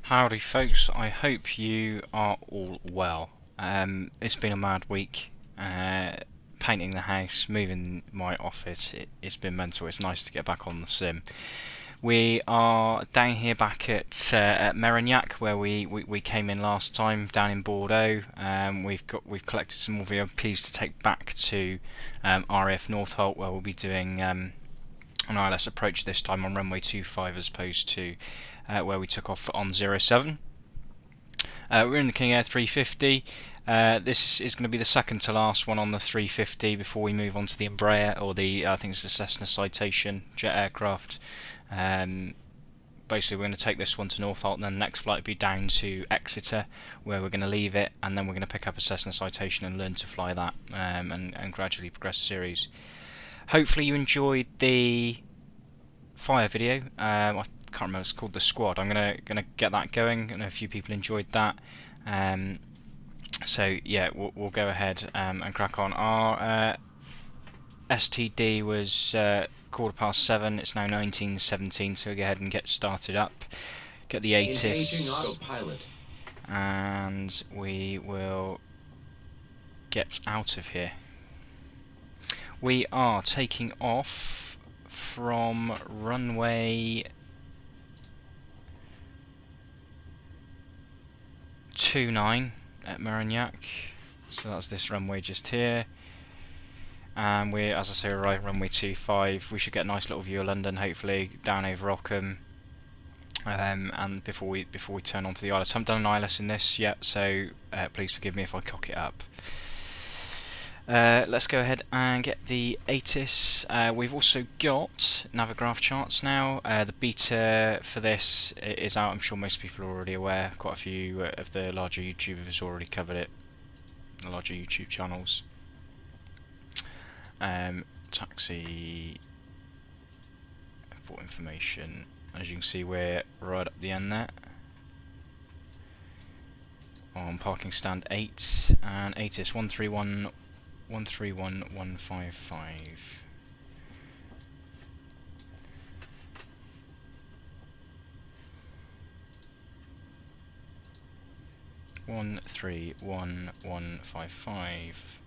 Howdy folks, I hope you are all well. It's been a mad week, painting the house, moving my office, it's been mental. It's nice to get back on the sim. We are down here back at Merignac, where we came in last time, down in Bordeaux. We've collected some more VIPs to take back to RAF Northolt, where we'll be doing an ILS approach this time on runway 25 as opposed to where we took off on 07. We're in the King Air 350. This is going to be the second to last one on the 350 before we move on to the Embraer, or I think it's the Cessna Citation jet aircraft. Basically, we're going to take this one to Northolt, and then the next flight will be down to Exeter, where we're going to leave it, and then we're going to pick up a Cessna Citation and learn to fly that, and gradually progress the series. Hopefully you enjoyed the fire video. I can't remember, it's called the Squad. I'm gonna get that going, and a few people enjoyed that. So yeah, we'll go ahead and crack on. Our STD was 7:15. It's now 19:17, so we'll go ahead and get started up. Get the ATIS, autopilot, and we will get out of here. We are taking off from runway 29 at Merignac, so that's this runway just here, and we're, as I say, right runway 25. We should get a nice little view of London, hopefully down over Ockham, and before we turn onto the ILS. I haven't done an ILS in this yet, so please forgive me if I cock it up. Let's go ahead and get the ATIS. We've also got Navigraph charts now. The beta for this is out. I'm sure most people are already aware. Quite a few of the larger YouTubers already covered it. The larger YouTube channels. Taxi airport information. As you can see, we're right up the end there. On parking stand 8 and ATIS 131155. One 31155.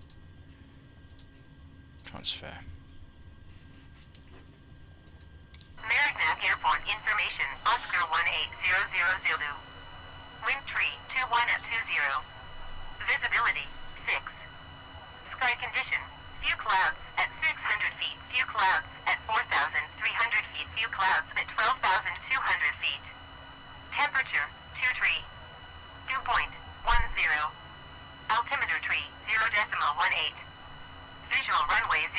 Transfer. Merignac Airport information. Oscar 18000 Zulu. Wind tree 21 at 20. Visibility 6. Sky condition, few clouds at 600 feet, few clouds at 4,300 feet, few clouds at 12,200 feet. Temperature, 23. Dew point, 10. Altimeter tree, 0.18. Visual runway 05,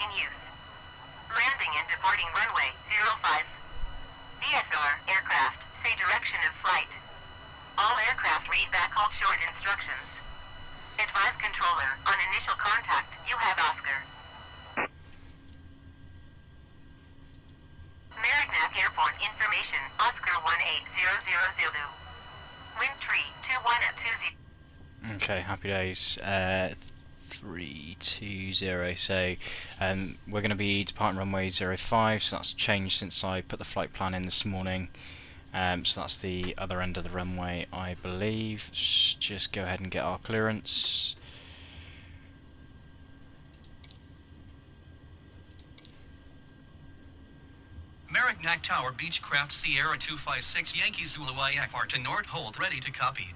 in use. Landing and departing runway 05. IFR, aircraft, say direction of flight. All aircraft read back all short instructions. Advise controller, on initial contact, you have Oscar. Merignac Airport information, Oscar 18000 Zulu. Wind tree 21 at 20. Okay, happy days. 320. So we're going to be departing runway 05. So that's changed since I put the flight plan in this morning. So that's the other end of the runway, I believe. Just go ahead and get our clearance. Merignac Tower Beechcraft Sierra 256 Yankee Zulu IFR to Northolt, ready to copy.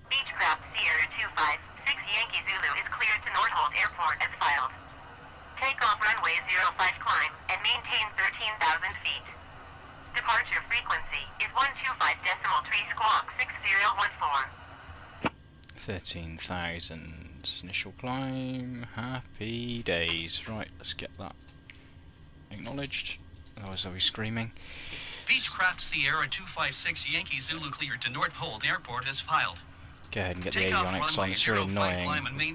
Beechcraft Sierra 256 Yankee Zulu is cleared to Northolt Airport as filed. Takeoff runway 05 climb and maintain 13,000 feet. Departure frequency is 125.3 squawk 6014. 13,000 initial climb. Happy days. Right, let's get that acknowledged. Otherwise I'll be screaming. Beechcraft Sierra 256 Yankee Zulu cleared to Northolt Airport as filed. Go ahead and get the avionics on. It's really annoying.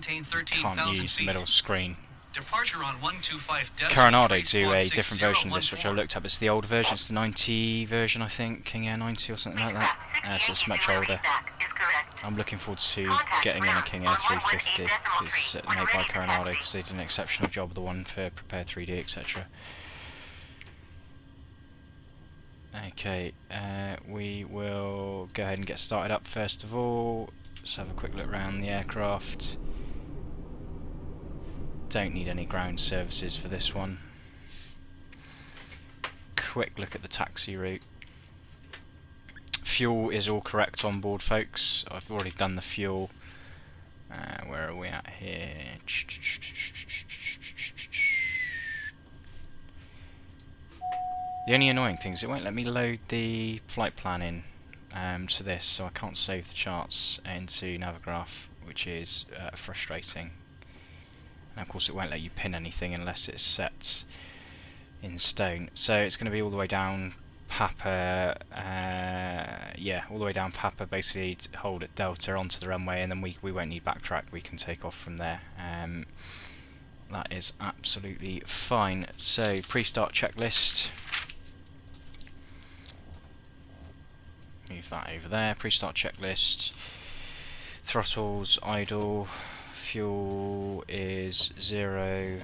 Can't use the middle screen. Departure on 125. Coronado do a different version of this, which I looked up. It's the old version. It's the 90 version, I think. King Air 90 or something like that. So it's much older. I'm looking forward to getting in a King Air 350. It's made by Coronado because they did an exceptional job with the one for Prepare 3D, etc. Okay, we will go ahead and get started up first of all. Let's have a quick look around the aircraft. Don't need any ground services for this one. Quick look at the taxi route. Fuel is all correct on board, folks. I've already done the fuel. Where are we at here? The only annoying thing is it won't let me load the flight plan in to this, so I can't save the charts into Navigraph, which is frustrating. And of course it won't let you pin anything unless it's set in stone. So it's going to be all the way down Papa, yeah, all the way down Papa, basically to hold at Delta onto the runway, and then we won't need backtrack, we can take off from there. That is absolutely fine. So, pre-start checklist. Move that over there. Pre-start checklist. Throttles idle. Fuel is 0.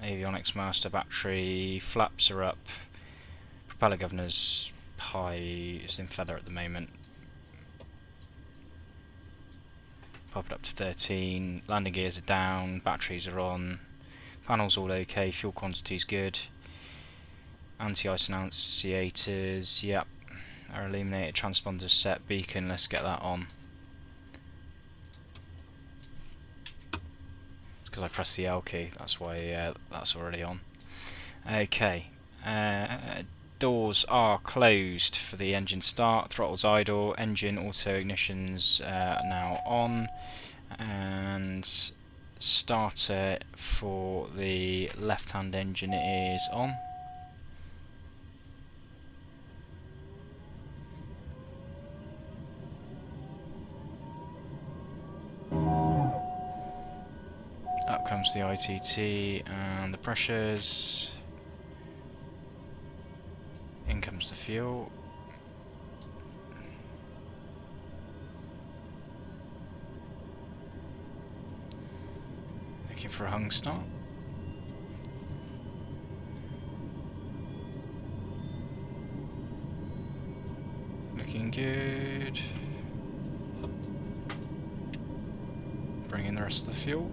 Avionics master battery. Flaps are up. Propeller governor's high. It's in feather at the moment. Pop it up to 13. Landing gears are down. Batteries are on. Panels all okay. Fuel quantity's good. Anti-ice annunciators. Yep. Our illuminated transponders set. Beacon. Let's get that on. It's because I pressed the L key. That's why that's already on. Okay. Doors are closed for the engine start. Throttles idle. Engine auto ignitions now on. And starter for the left-hand engine is on. Up comes the ITT and the pressures. In comes the fuel. Looking for a hung start. Looking good. Bring in the rest of the fuel.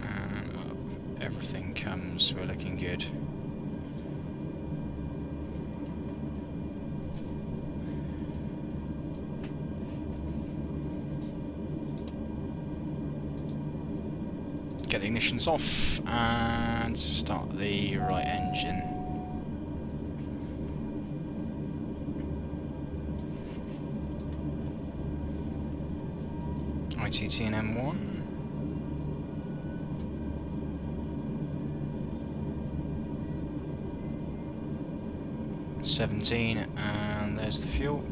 And up everything comes, we're looking good. Get the ignitions off and start the right engine. ITT and M1. $17 and there's the fuel.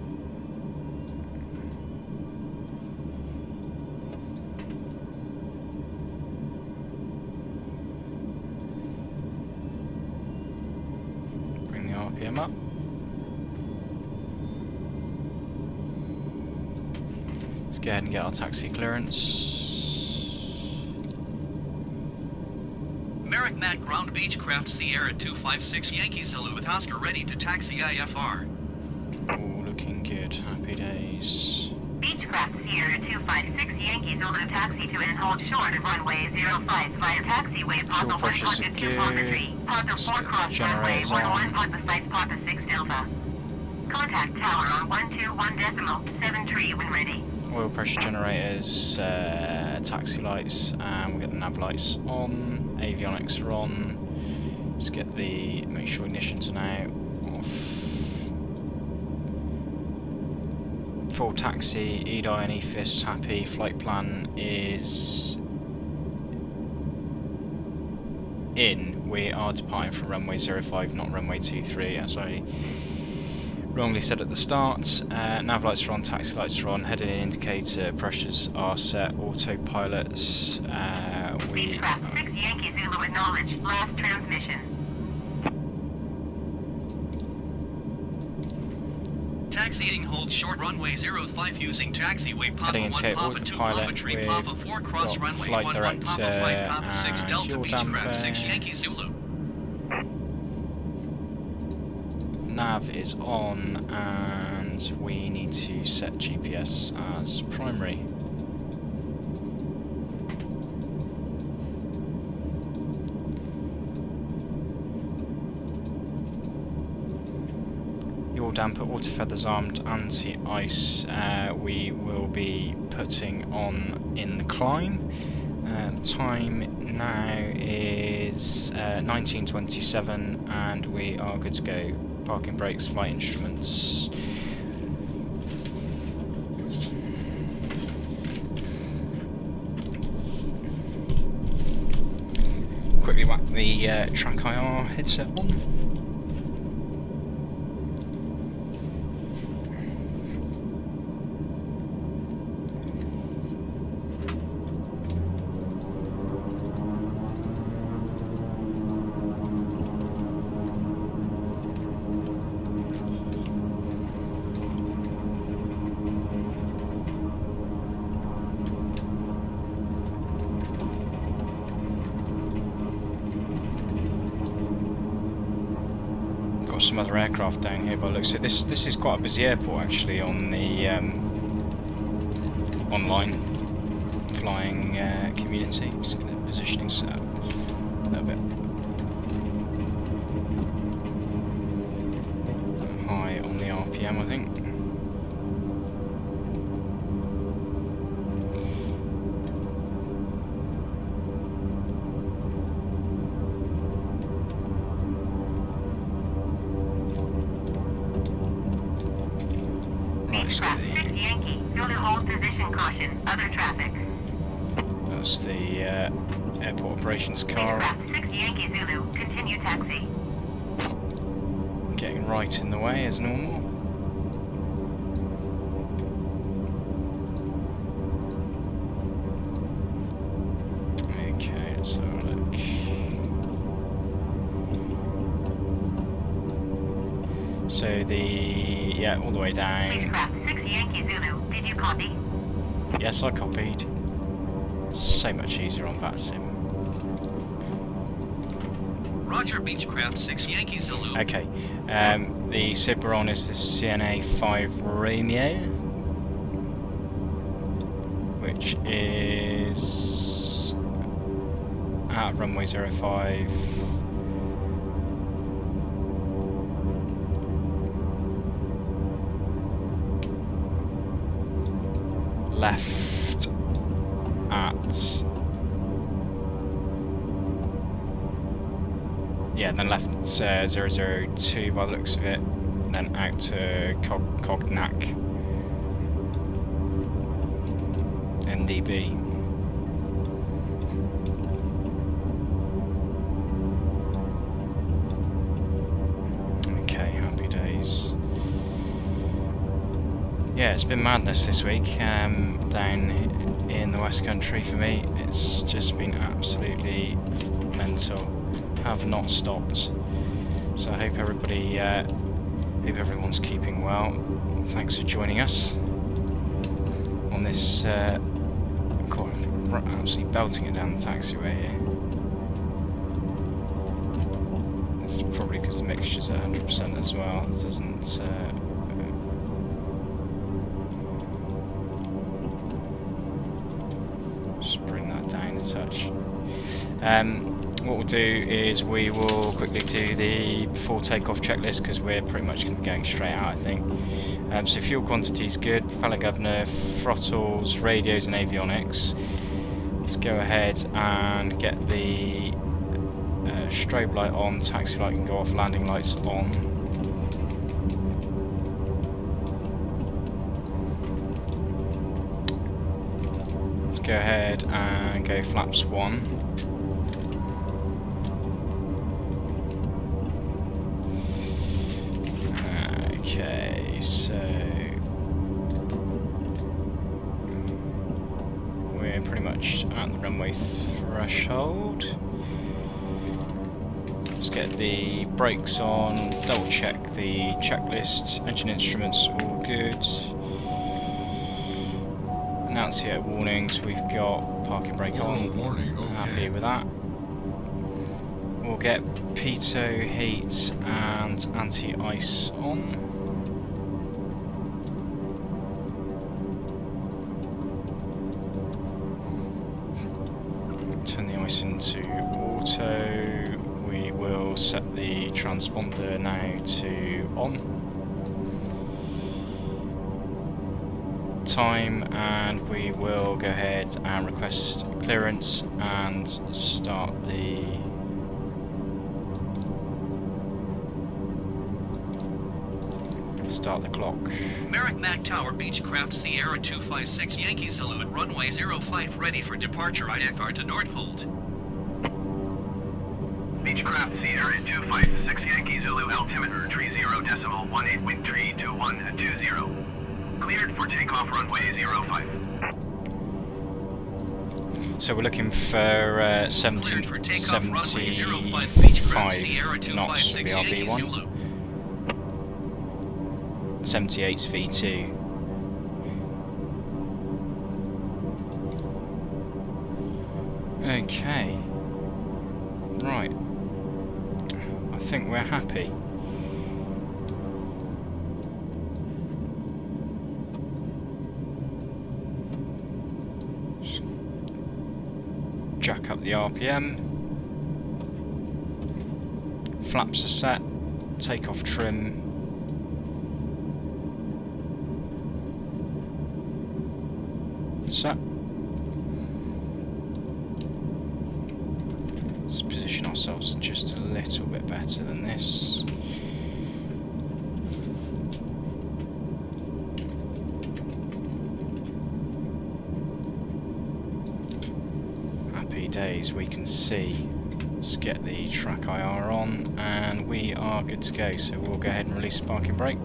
RPM up. Let's go ahead and get our taxi clearance. Merignac Ground Beechcraft Sierra 256 Yankee Zulu with Oscar ready to taxi IFR. All looking good. Happy days. Beechcraft Sierra 256 Yankee Zulu taxi to and hold short of runway 05 via taxiway Papa 1 Papa 2 Papa 3 Papa 4 cross runway 11 Papa 5 Papa 6 Delta. Contact tower on 121.7 when ready. Oil pressure generators, taxi lights, and we get the nav lights on. Avionics are on. Let's get the make sure ignitions are now off. Full taxi, EDI and EFIS happy. Flight plan is in. We are departing from runway 05, not runway 23, as I wrongly said at the start. Nav lights are on, taxi lights are on, heading indicator pressures are set, autopilots. Beechcraft 6 Yankee Zulu acknowledged. Last transmission. Taxiing hold short runway 05 using taxiway Papa Heading 1 into Papa 2 Papa autopilot 3 with Papa 4 cross runway flight 11 director Papa 5 Papa 6 and Delta fuel Beechcraft damper. 6 Yankee Zulu. nav is on, and we need to set GPS as primary. Yaw damper, auto feathers armed, anti-ice. We will be putting on in the climb. The time now is 19:27, and we are good to go. Parking brakes, flight instruments. Quickly whack the track IR headset on. Some other aircraft down here by the looks of it. This is quite a busy airport actually on the online flying community. Just get the positioning set up a little bit high on the RPM, I think. Beechcraft 6 Yankee, Zulu hold position caution, other traffic. That's the airport operations car. Beechcraft 6 Yankee Zulu, continue taxi. Getting right in the way as normal. Okay, let's have a look. So yeah, all the way down. Beechcraft 6 Yankee Zulu, did you copy? Yes, I copied. So much easier on Vatsim. Roger, Beechcraft 6 Yankee Zulu. Okay, the SID we're on is the CNA 5 Romeo, which is at runway 05. Left at, yeah, then left 002 by the looks of it, then out to Cognac NDB. Okay, happy days. Yeah, it's been madness this week down in the West Country for me. It's just been absolutely mental. Have not stopped. So I hope everyone's keeping well. Thanks for joining us on this. Absolutely belting it down the taxiway here. It's probably because the mixture's at 100% as well. It doesn't. Touch. What we'll do is we will quickly do the before takeoff checklist because we're pretty much going to be going straight out, I think. So fuel quantity is good, propeller governor, throttles, radios and avionics. Let's go ahead and get the strobe light on, taxi light can go off, landing lights on. Go ahead and go flaps 1. Okay, so we're pretty much at the runway threshold. Let's get the brakes on, double check the checklist, engine instruments all good. Annunciator warnings, we've got parking brake on, happy with that. we'll get pitot, heat and anti-ice on. Turn the ice into auto. We will set the transponder now to on. Time, and we will go ahead and request clearance and start the clock. Merignac Tower, Beechcraft Sierra 256 Yankee Zulu at runway 05 ready for departure IFR to Northolt. Beechcraft Sierra 256 Yankee Zulu altimeter 30.18 wind tree 2120. Cleared for takeoff runway 05. So we're looking for 75 knots BRV1. 78 V2. Okay. Right. I think we're happy. Just jack up the RPM. Flaps are set. Takeoff trim. Set. Let's position ourselves just a little bit better than this. Happy days, we can see. Let's get the track IR on and we are good to go. So we'll go ahead and release the parking brake.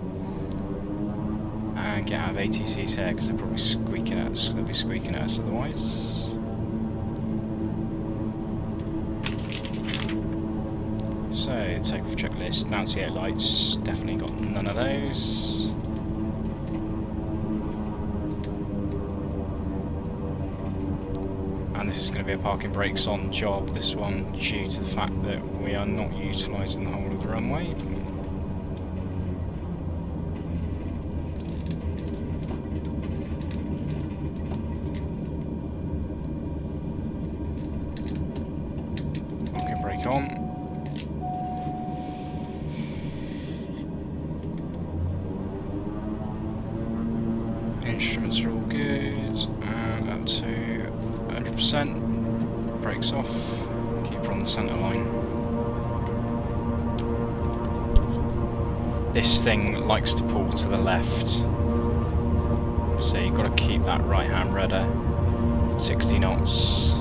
And get out of ATC's hair because they're probably squeaking at us. They'll be squeaking at us otherwise. So, takeoff checklist, bouncy out lights, definitely got none of those. And this is going to be a parking brakes on job, this one, due to the fact that we are not utilising the whole of the runway. On. Instruments are all good, and up to 100%. Brakes off, keep her on the centre line. This thing likes to pull to the left, so you've got to keep that right hand rudder. 60 knots.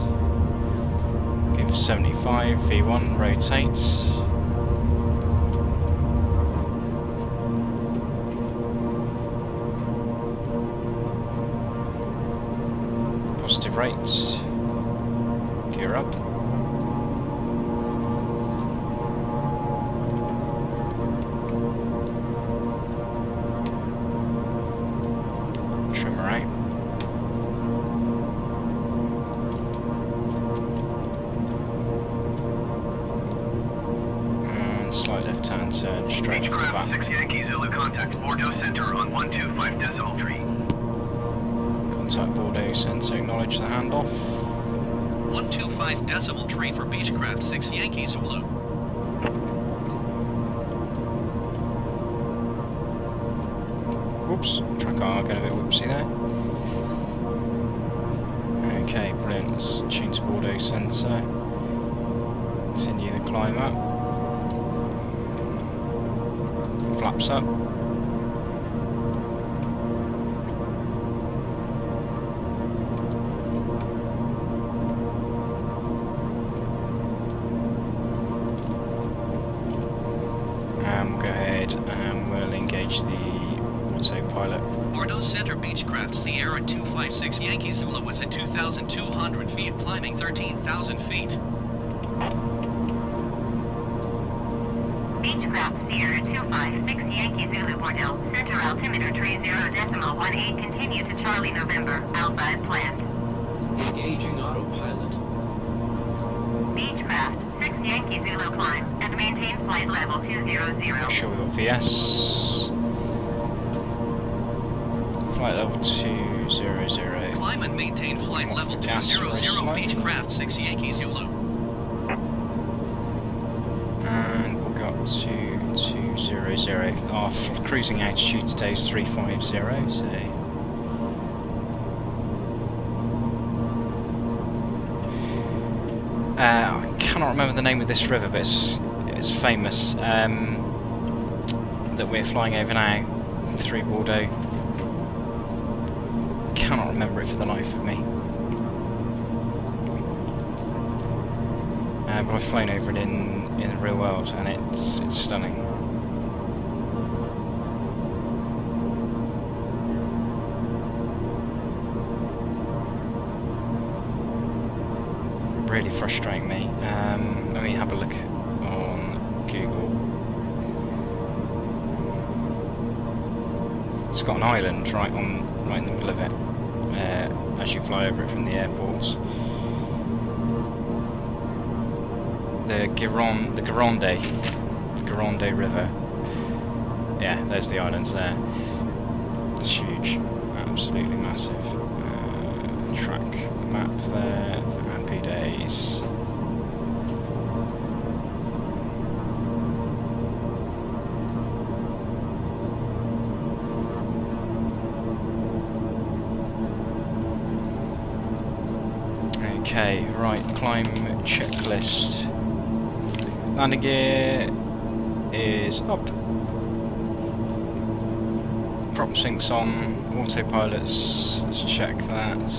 75, V1, rotates. Positive rates. Gear up. Trimmer out. Slight left-hand turn straight off the back. 6 Yankee Zulu contact Bordeaux Center on 125.3. Contact Bordeaux Center, acknowledge the handoff. 125.3 for Beechcraft 6 Yankee Zulu. Whoops, track R got a bit whoopsie there. Okay, brilliant. Let's tune to Bordeaux Center. Continue the climb up. Flaps up. And we'll go ahead and we'll engage the autopilot. Bordeaux Center Beechcraft Sierra 256 Yankee Zulu was at 2,200 feet, climbing 13,000 feet. Beechcraft Sierra 256 Yankee Zulu Bordeaux, center altimeter 30.18, continue to Charlie November, Alpha as planned. Engaging autopilot. Beechcraft 6 Yankee Zulu climb and maintain flight level 200. Make sure we got VS. Flight level 200. Climb and maintain flight Off level the gas very 200, slightly. Beechcraft 6 Yankee Zulu. And we'll go up to 200. Our cruising altitude today is 350, so... I cannot remember the name of this river, but it's famous, that we're flying over now, through Bordeaux. Cannot remember it for the life of me. But I've flown over it in the real world, and it's stunning. Really frustrating me. Let me have a look on Google. It's got an island right in the middle of it, as you fly over it from the airport. The Gironde River. Yeah, there's the islands there. It's huge, absolutely massive. Track map there. Happy days. Okay, right, climb checklist. Landing gear is up. Prop syncs on. Autopilots, let's check that.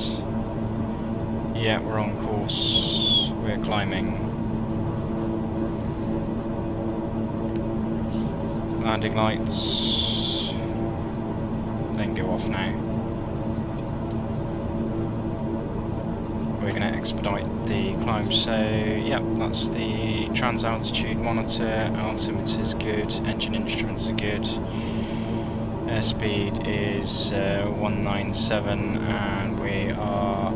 Yeah, we're on course. We're climbing. Landing lights. Then go off now. We're going to expedite the climb. So, yeah, that's the trans altitude monitor. Altimeter's good. Engine instruments are good. Airspeed is 197, and we are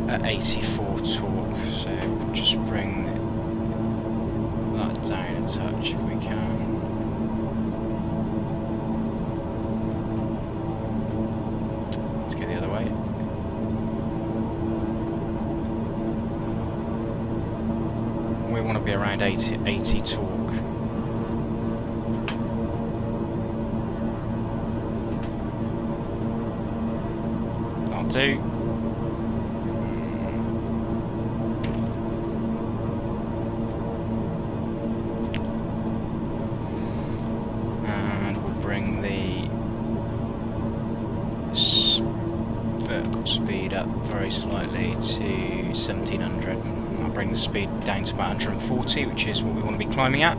at 84 torque, so just bring that down a touch if we can. Let's go the other way. We want to be around 80 torque. That'll do. Speed up very slightly to 1700. I'll bring the speed down to about 140, which is what we want to be climbing at.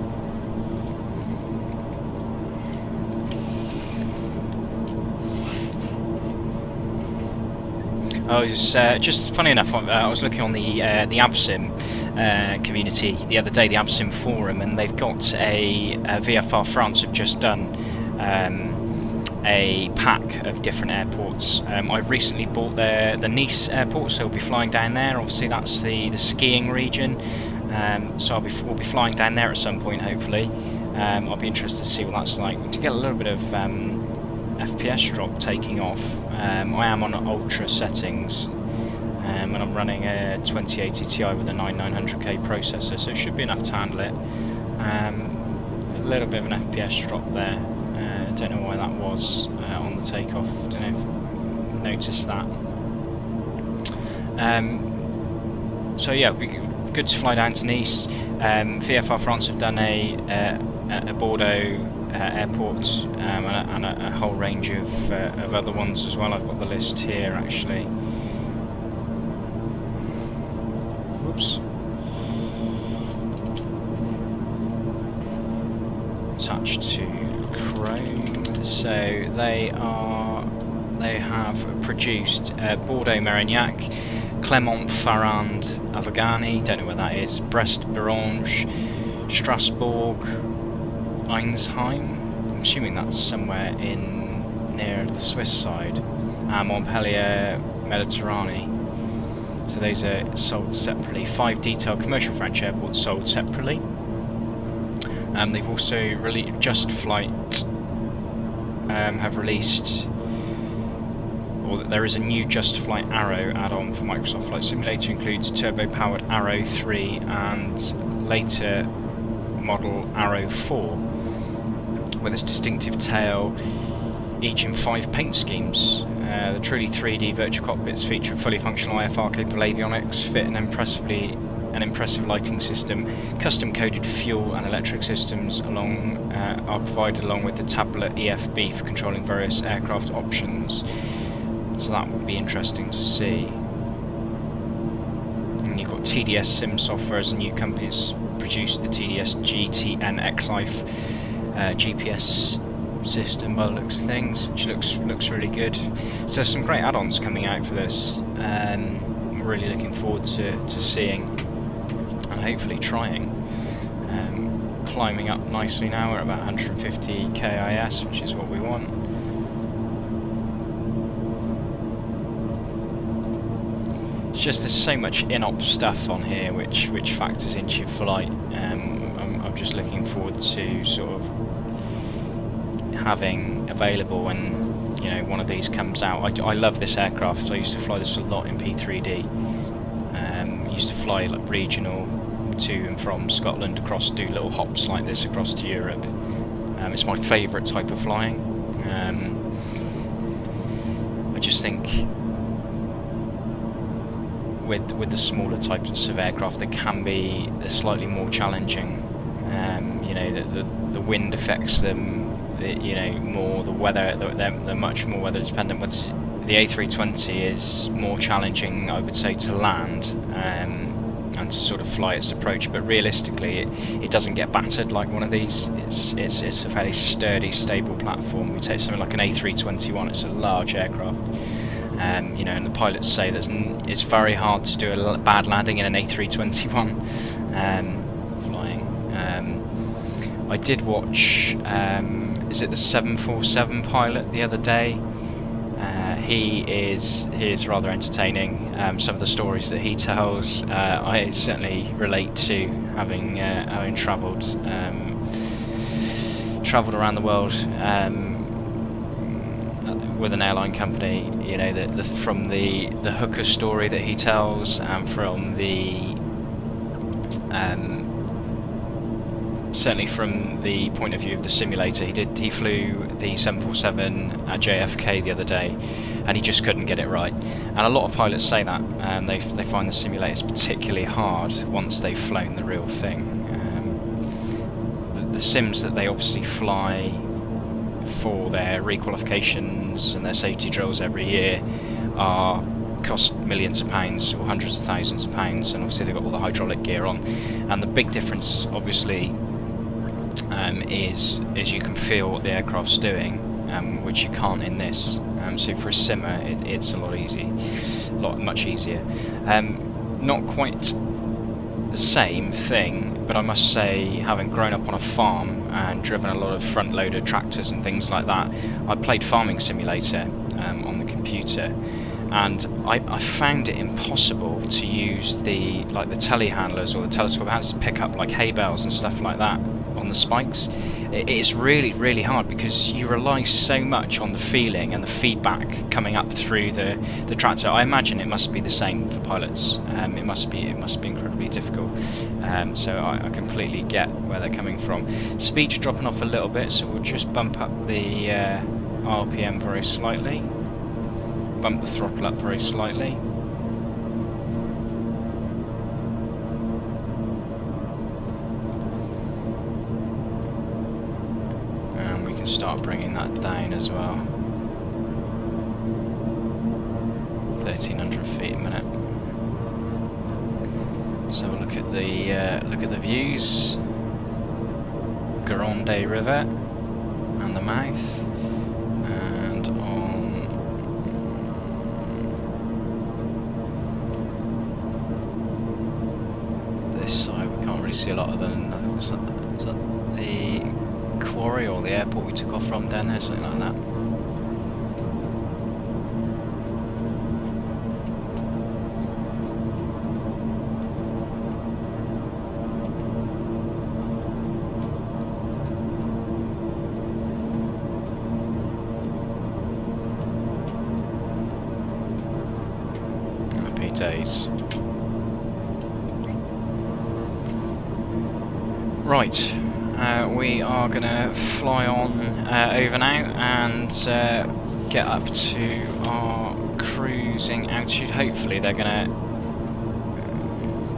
Oh, just funny enough, I was looking on the Vatsim community the other day, the Vatsim forum, and they've got a VFR France have just done a pack of different airports. I've recently bought the Nice airport, so we'll be flying down there. Obviously that's the skiing region, so we'll be flying down there at some point, hopefully. I'll be interested to see what that's like, to get a little bit of FPS drop taking off. I am on ultra settings, and I'm running a 2080 Ti with a 9900K processor, so it should be enough to handle it. A little bit of an FPS drop there. Don't know why that was on the takeoff. Don't know if you noticed that. So yeah, good to fly down to Nice. VFR France have done a Bordeaux airport, and a whole range of other ones as well. I've got the list here actually. Whoops. Attached to Chrome. So they have produced Bordeaux Merignac, Clermont Ferrand Avogany, don't know where that is, Brest Bourges, Strasbourg, Einsheim, I'm assuming that's somewhere near the Swiss side, Montpellier, Mediterranean. So those are sold separately. 5 detailed commercial French airports sold separately. They've also released Just Flight have released, or there is a new Just Flight Arrow add-on for Microsoft Flight Simulator. Includes turbo-powered Arrow 3 and later model Arrow 4 with its distinctive tail, each in 5 paint schemes. The truly 3D virtual cockpits feature fully functional IFR capable avionics, fit an impressive lighting system, custom-coded fuel and electric systems are provided along with the tablet EFB for controlling various aircraft options. So that will be interesting to see. And you've got TDS Sim Software as a new company that's produced the TDS GTN-XI GPS system by the looks of things, which looks really good. So there's some great add-ons coming out for this. I'm really looking forward to seeing and hopefully trying. Climbing up nicely now, we're at about 150 KIS, which is what we want. It's just there's so much in-op stuff on here which factors into your flight. I'm just looking forward to sort of having available when one of these comes out. I love this aircraft. I used to fly this a lot in P3D. I used to fly like regional to and from Scotland, do little hops like this across to Europe. It's my favourite type of flying. I just think with the smaller types of aircraft, they can be slightly more challenging. The wind affects them. More the weather. They're much more weather dependent. But the A320 is more challenging, I would say, to land and to sort of fly its approach. But realistically, it doesn't get battered like one of these. It's a fairly sturdy, stable platform. We take something like an A321. It's a large aircraft. And the pilots say it's very hard to do a bad landing in an A321 flying. I did watch, is it the 747 pilot the other day? He is rather entertaining. Some of the stories that he tells, I certainly relate to, having travelled around the world with an airline company. From the hooker story that he tells, and from the certainly from the point of view of the simulator, he flew the 747 at JFK the other day, and he just couldn't get it right. And a lot of pilots say that, they find the simulators particularly hard once they've flown the real thing. The sims that they obviously fly for their requalifications and their safety drills every year cost millions of pounds or hundreds of thousands of pounds, and obviously they've got all the hydraulic gear on. And the big difference, obviously, is you can feel what the aircraft's doing, which you can't in this. So for a simmer, it's much easier. Not quite the same thing, but I must say, having grown up on a farm and driven a lot of front-loader tractors and things like that, I played Farming Simulator on the computer, and I found it impossible to use the telehandlers or the telescope hands to pick up like hay bales and stuff like that on the spikes. It's really, really hard because you rely so much on the feeling and the feedback coming up through the tractor. I imagine it must be the same for pilots. It must be incredibly difficult. So I completely get where they're coming from. Speed's dropping off a little bit, so we'll just bump up the RPM very slightly. Bump the throttle up very slightly. And we can start bringing that down as well. 1,300 feet a minute. So we'll look at the views. Grande River and the mouth, and on this side we can't really see a lot other than is that the quarry or the airport we took off from down there, something like that. runways. Right, we are going to fly on over now and get up to our cruising altitude. Hopefully they're going to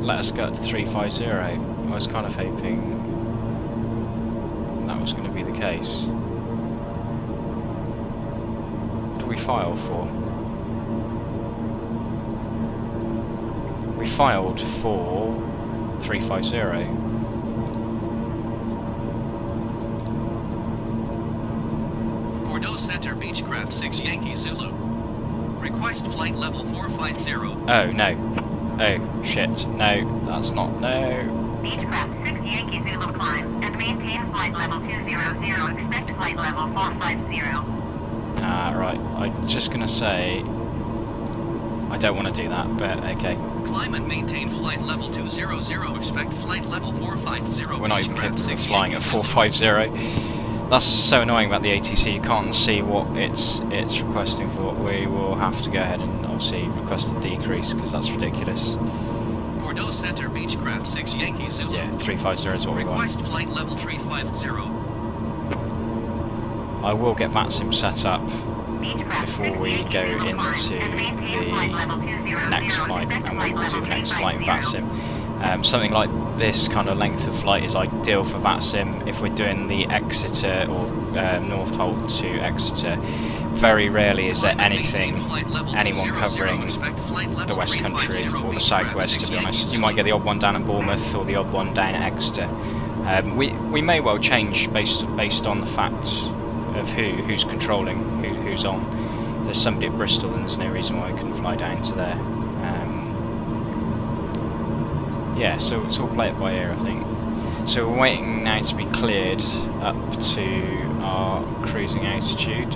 let us go up to 350. I was kind of hoping that was going to be the case. What do we file for? We filed for 350. Bordeaux Center Beechcraft 6 Yankee Zulu. Request flight level 450. Oh no. Oh shit. No, that's not. No. Beechcraft 6 Yankee Zulu climb and maintain flight level 200. Expect flight level 450. Ah, right. I'm just gonna say I don't want to do that, but okay. Climb and maintain flight level 200. Expect flight level 450. We're not even Beechcraft capable of 6 flying at Yankee 450. That's so annoying about the ATC. You can't see what it's requesting for. We will have to go ahead and obviously request a decrease because that's ridiculous. Bordeaux Center Beechcraft 6 Yankee Zulu. Yeah, 350 is what we want. Request flight level 350. I will get Vatsim set up Beechcraft before 6 we Yankee go Zulu into climb and maintain flight level the 200. next flight, Expect and we flight will do level the next flight in 350. Vatsim. Something like this kind of length of flight is ideal for Vatsim if we're doing the Exeter or Northolt to Exeter. Very rarely is there anyone covering the West Country or the Southwest, to be honest. You might get the odd one down at Bournemouth or the odd one down at Exeter. We may well change based on the fact of who's controlling, who's on. If there's somebody at Bristol, then there's no reason why we couldn't fly down to there. Yeah, so we'll play it by ear, I think. So we're waiting now to be cleared up to our cruising altitude.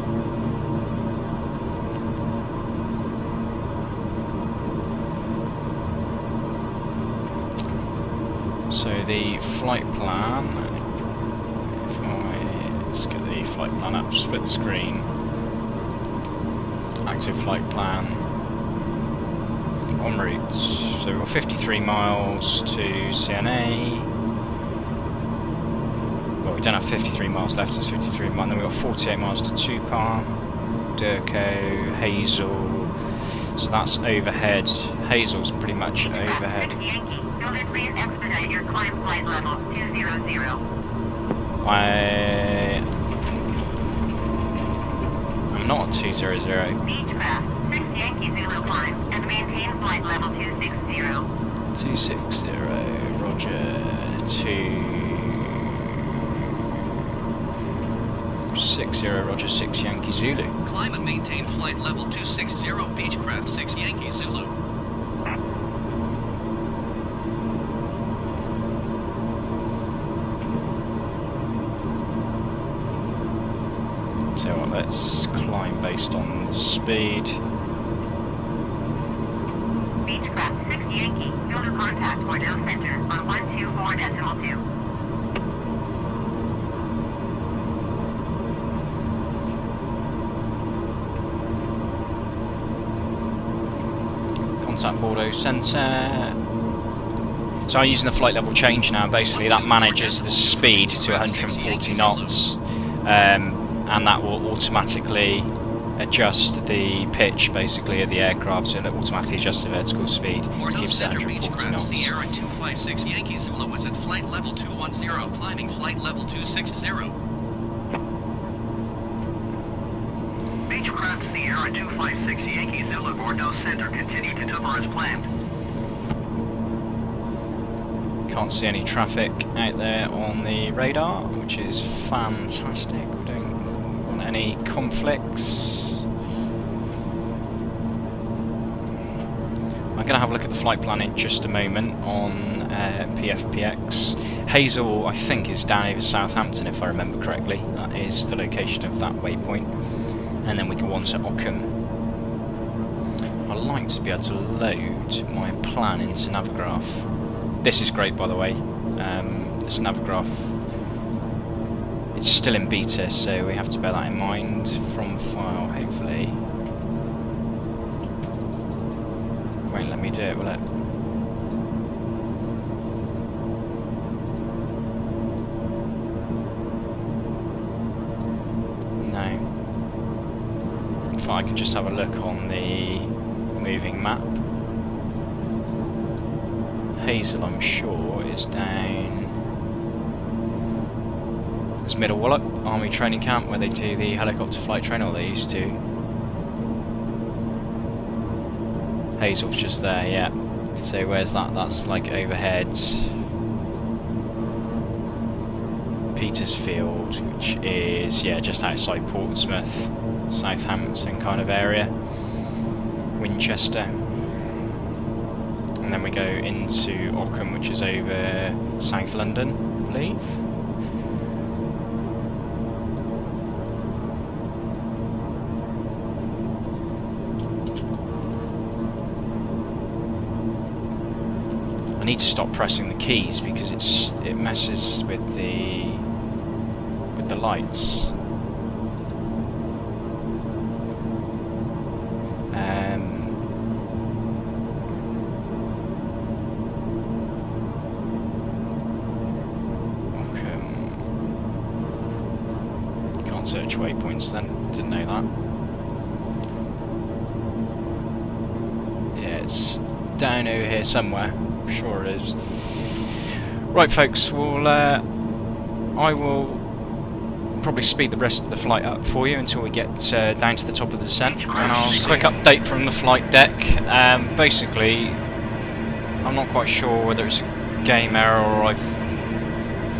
So the flight plan, let's get the flight plan up, split screen, active flight plan, en route. So we've got 53 miles to CNA. Well, we don't have 53 miles left, it's 53 miles, and then we've got 48 miles to Tupar, Durko, Hazel. So that's overhead. Hazel's pretty much overhead. Please expedite your climb flight level 200. I'm not at 200. Beechcraft 6 Yankee Zulu climb and maintain flight level 260. 260, roger. 260, roger, 6 Yankee Zulu. Climb and maintain flight level 260. Beechcraft 6 Yankee Zulu. So what, let's climb based on the speed. Beechcraft 6 Yankee, Zulu contact Bordeaux Center on 124.2. Contact Bordeaux Centre. So I'm using the flight level change now. Basically, that manages the speed to 140 knots. And that will automatically adjust the pitch, basically, of the aircraft, so it'll automatically adjust the vertical speed to keep it at 140 knots. Sierra 256 Yankee Zulu is at flight level 210, climbing flight level 260. Beechcraft Sierra 256 Yankee Zulu Bordeaux Center, continue to Tupar as planned. Can't see any traffic out there on the radar, which is fantastic. We don't want any conflicts. I'm going to have a look at the flight plan in just a moment on PFPX. Hazel, I think, is down over Southampton, if I remember correctly. That is the location of that waypoint. And then we go on to Ockham. I'd like to be able to load my plan into Navigraph. This is great, by the way. This Navigraph, it's still in beta, so we have to bear that in mind. From file, hopefully. won't let me do it, will it? No. If I can just have a look on the moving map. Hazel, I'm sure, is down. It's Middle Wallop Army Training Camp where they do the helicopter flight training, or they used to. Hazel's just there, yeah. So where's that? That's like overhead. Petersfield, which is, yeah, just outside Portsmouth, Southampton kind of area. Winchester. And then we go into Ockham, which is over South London, I believe. I need to stop pressing the keys because it messes with the lights. Search waypoints then, didn't know that. Yeah, it's down over here somewhere, I'm sure it is. Right folks, well, I will probably speed the rest of the flight up for you until we get down to the top of the descent. And I'll quick update from the flight deck. Basically, I'm not quite sure whether it's a game error or I've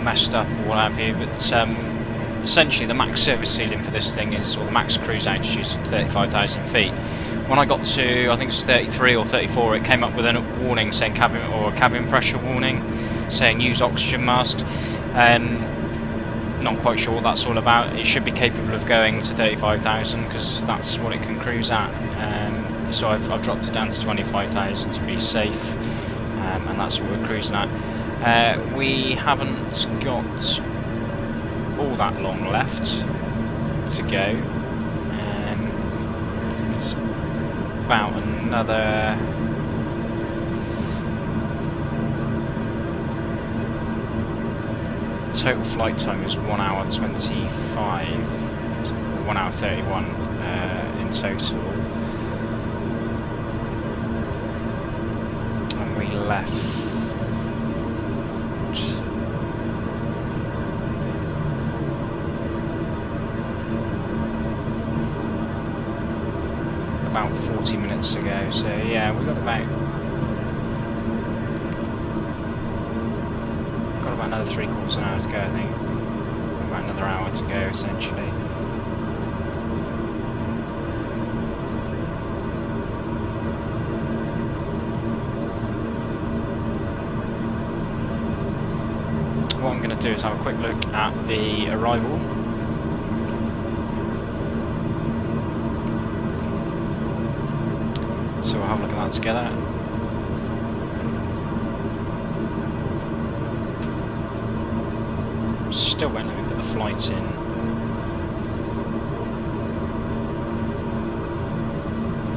messed up or what have you, but essentially the max service ceiling for this thing is, or the max cruise altitude is 35,000 feet. When I got to, I think it's 33 or 34, it came up with a warning saying cabin pressure warning, saying use oxygen masks. Not quite sure what that's all about. It should be capable of going to 35,000 because that's what it can cruise at. So I've dropped it down to 25,000 to be safe, and that's what we're cruising at. We haven't got all that long left to go. It's about another total flight time is 1 hour 25, 1 hour 31 in total, and we left about 40 minutes ago, so yeah, we've got about another 3/4 an hour to go, I think. About another hour to go, essentially. What I'm going to do is have a quick look at the arrival. So we'll have a look at that together. Still won't let me put the flight in.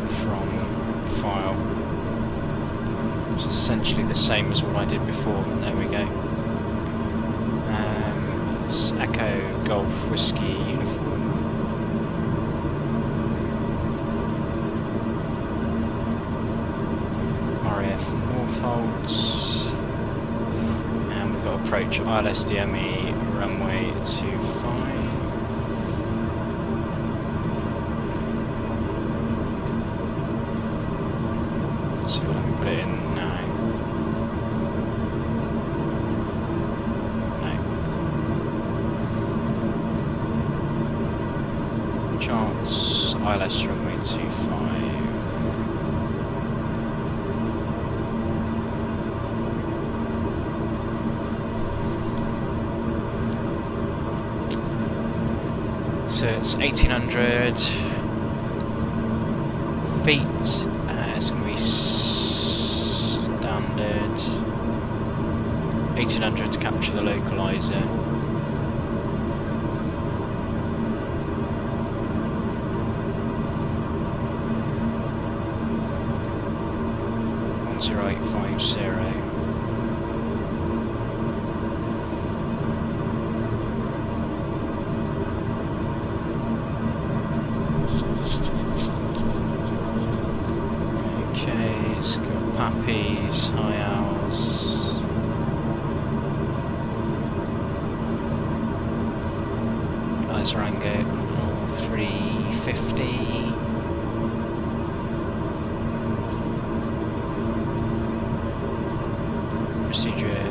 From file, which is essentially the same as what I did before. There we go. It's Echo Golf Whiskey Uniform. RAF Northolt. And we've got approach ILSDME runway 25. So let me put it in now. No. Charts ILS runway 25. So it's 1,800 feet, it's going to be standard 1,800 to capture the localizer. 2850. Okay, it's got Pappies, high hours. Nice Rango, 350. Procedure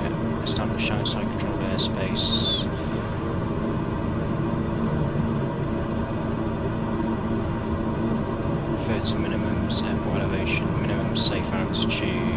established outside controlled airspace. Refer to minimums, airport elevation, minimum safe altitude.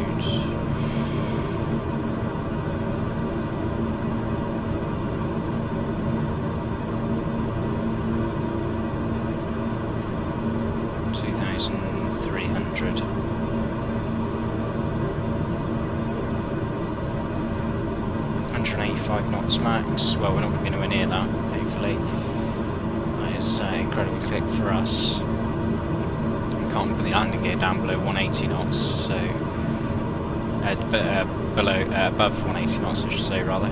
Knots max. Well, we're not going to go near that, hopefully. That is incredibly quick for us. We can't put the landing gear down below 180 knots, so above 180 knots, I should say, rather.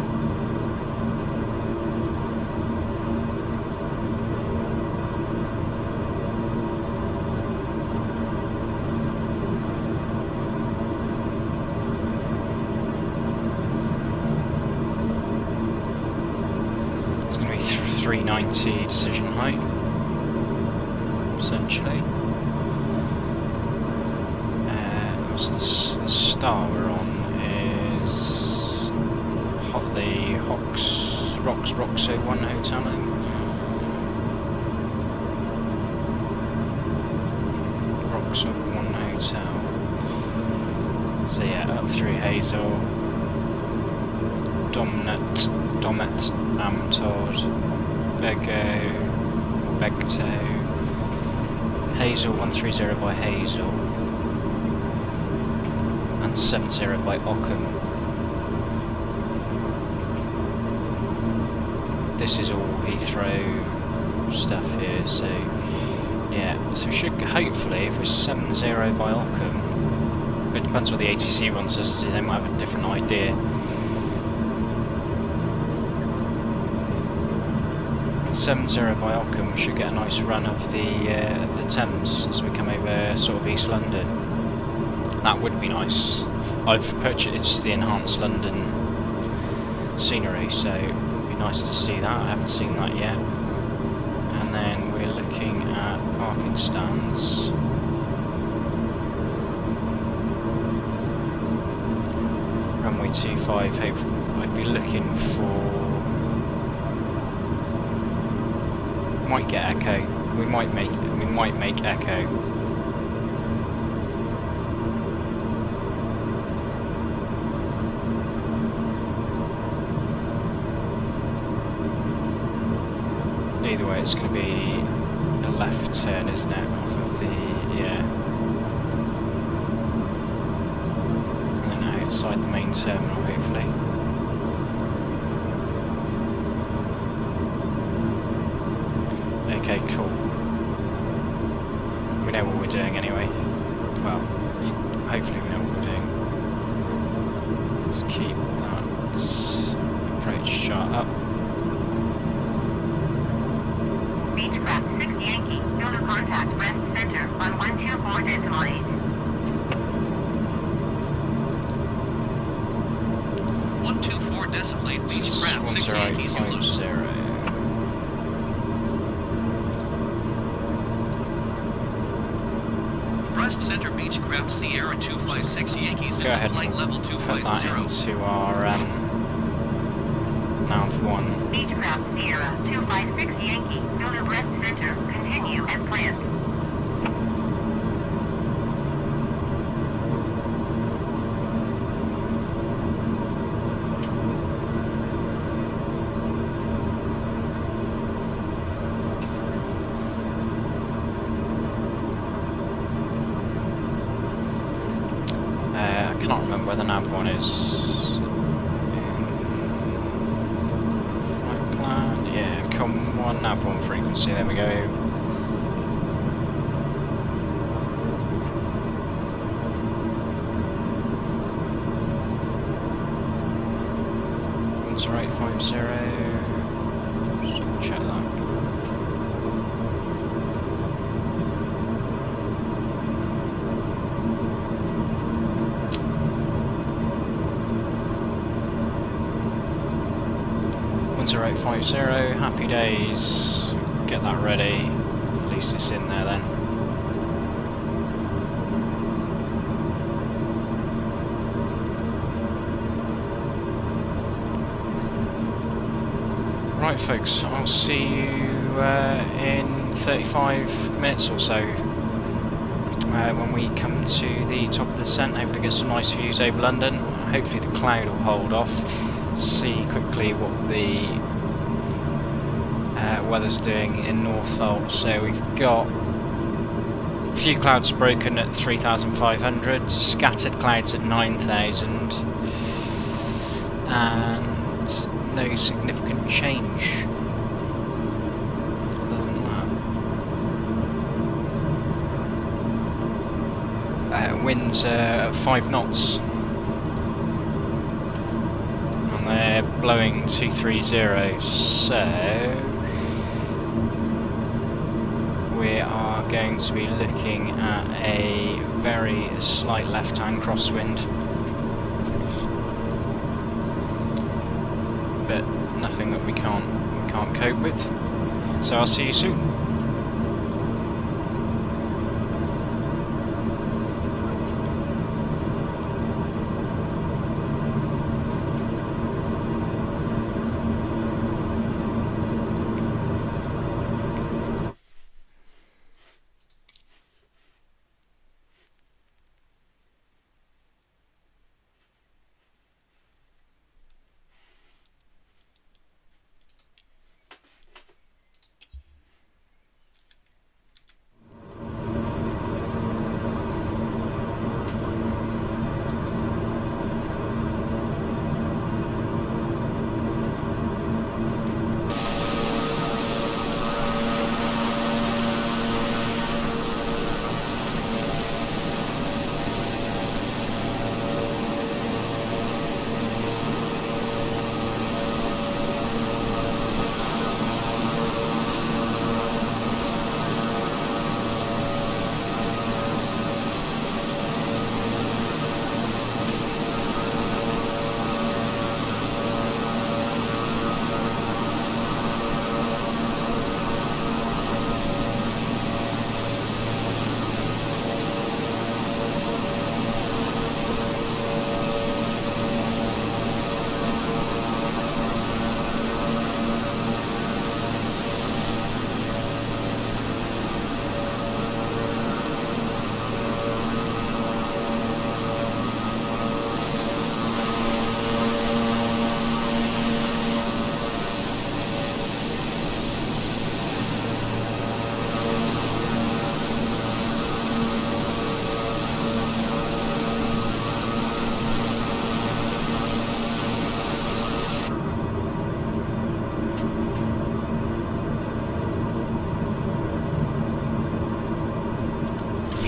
It's going to be 390 decision height, essentially. The star we're on is the Roxo 1 hotel, I think. Roxo 1 hotel. So yeah, up through Hazel, Domet, Amtod, Begto, Hazel 130 by Hazel, and 70 by Ockham. This is all Heathrow stuff here, so yeah, so we should hopefully, if we're 70 by Ockham, it depends what the ATC wants us to do, they might have a different idea. 70 by Ockham, we should get a nice run of the Thames as we come over sort of East London. That would be nice. I've purchased the enhanced London scenery, so it'd be nice to see that. I haven't seen that yet. And then we're looking at parking stands. Runway 25, I'd be looking for... Might get Echo. We might make Echo. Either way, it's going to be a left turn, isn't it? Off of the and then outside the main terminal, hopefully. Okay, cool. We know what we're doing anyway. Well, hopefully we know what we're doing. Just keep that approach chart up. Beechcraft 6 Yankee, no contact, rest center on 124.8. 124.8, Beechcraft 6 Yankee Zulu. 10850. Rest center Beechcraft Sierra 256 Yankee Zulu, Go ahead flight and level put that 250. into our nav1. Beechcraft Sierra 256 Yankee, Zulu rest center, continue as planned. I cannot remember where the nav1 is. Flight plan, yeah, COM1 nav1 frequency, there we go. 10850. Just double check that. Happy days. Get that ready. At least it's in there then. Right folks, I'll see you in 35 minutes or so when we come to the top of the descent. Hopefully get some nice views over London. Hopefully the cloud will hold off. See quickly what the weather's doing in Northolt. So we've got a few clouds broken at 3,500, scattered clouds at 9,000, and no significant change other than that. Winds are 5 knots. They're blowing 230, so we are going to be looking at a very slight left-hand crosswind, but nothing that we can't cope with. So I'll see you soon.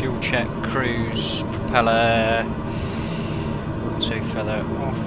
Fuel check, cruise, propeller, auto feather off.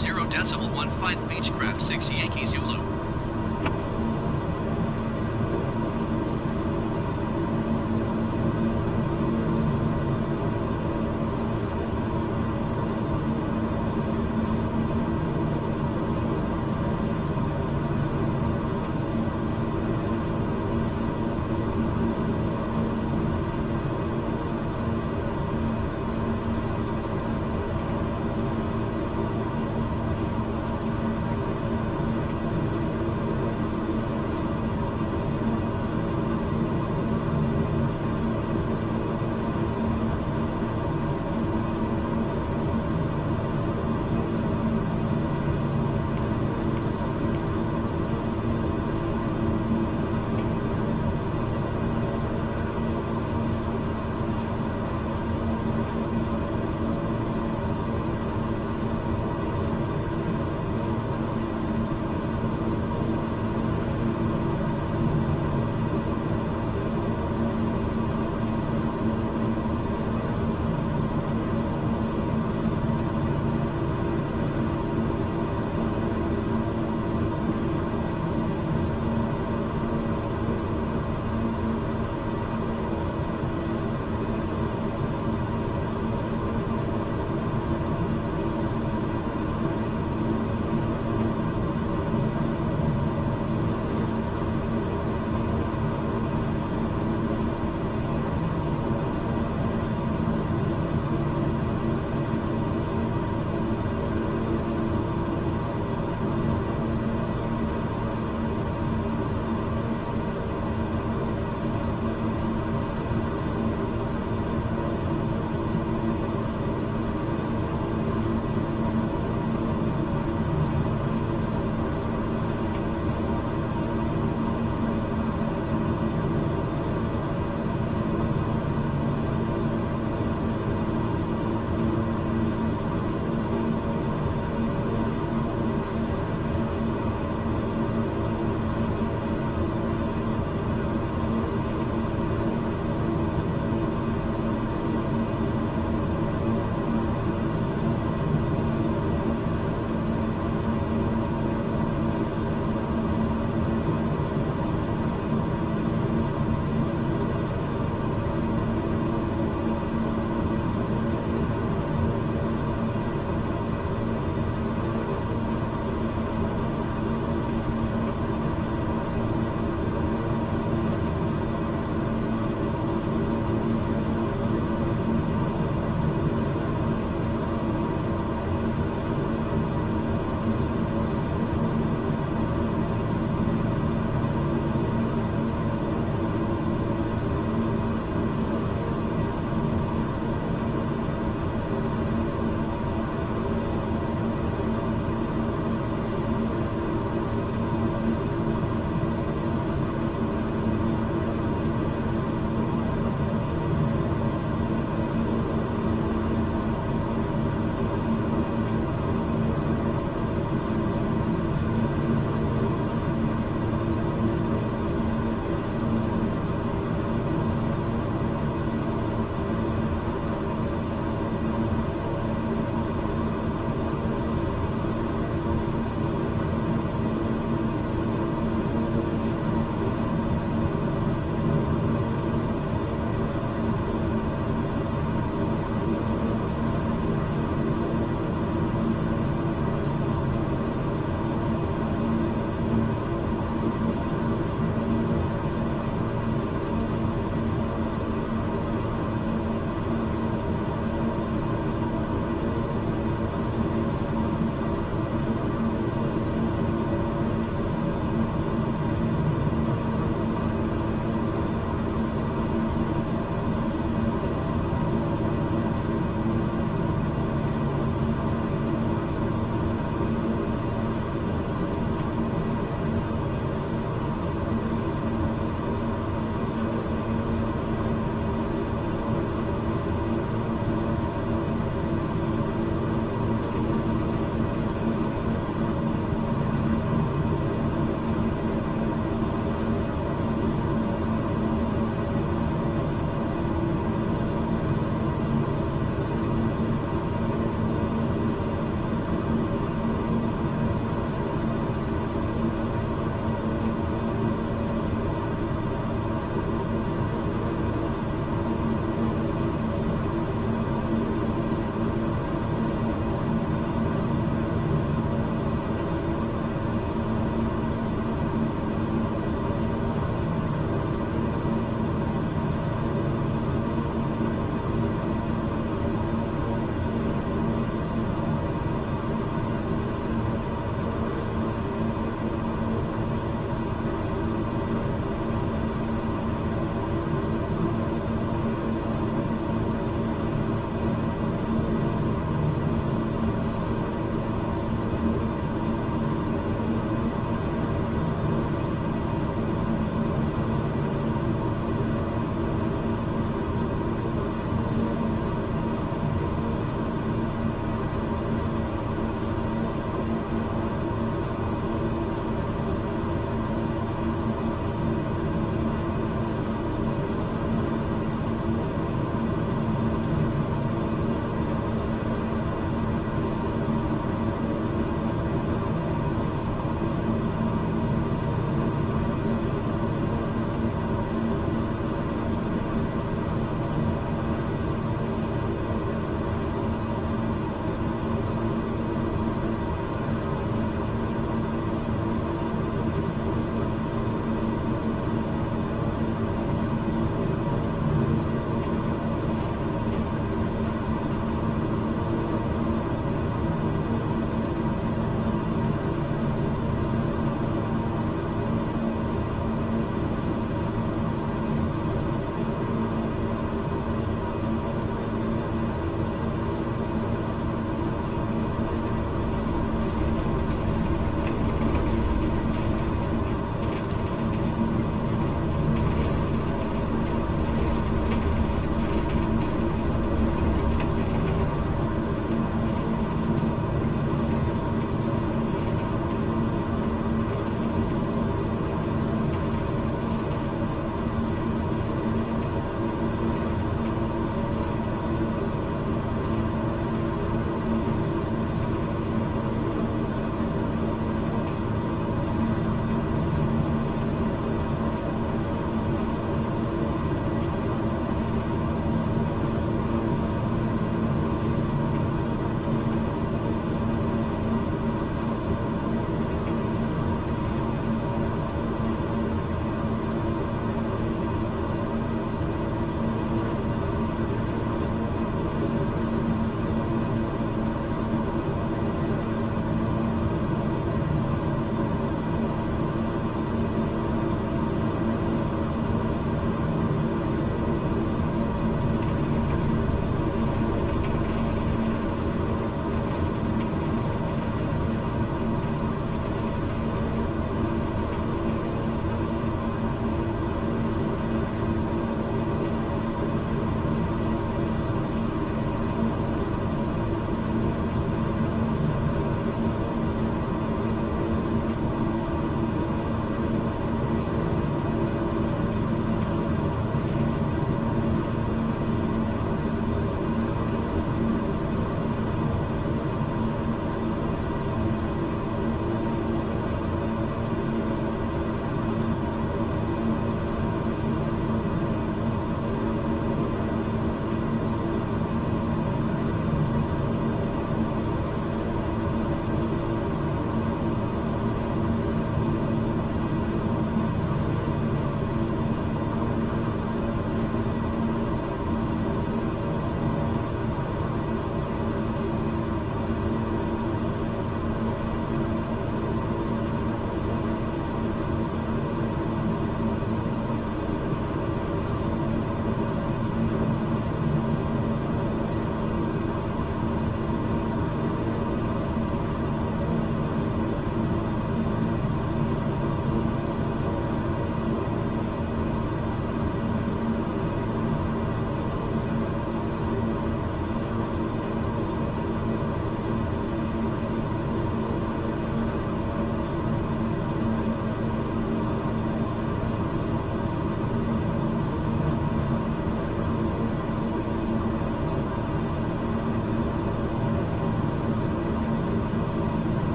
0.15 Beechcraft 6 Yankee Zulu.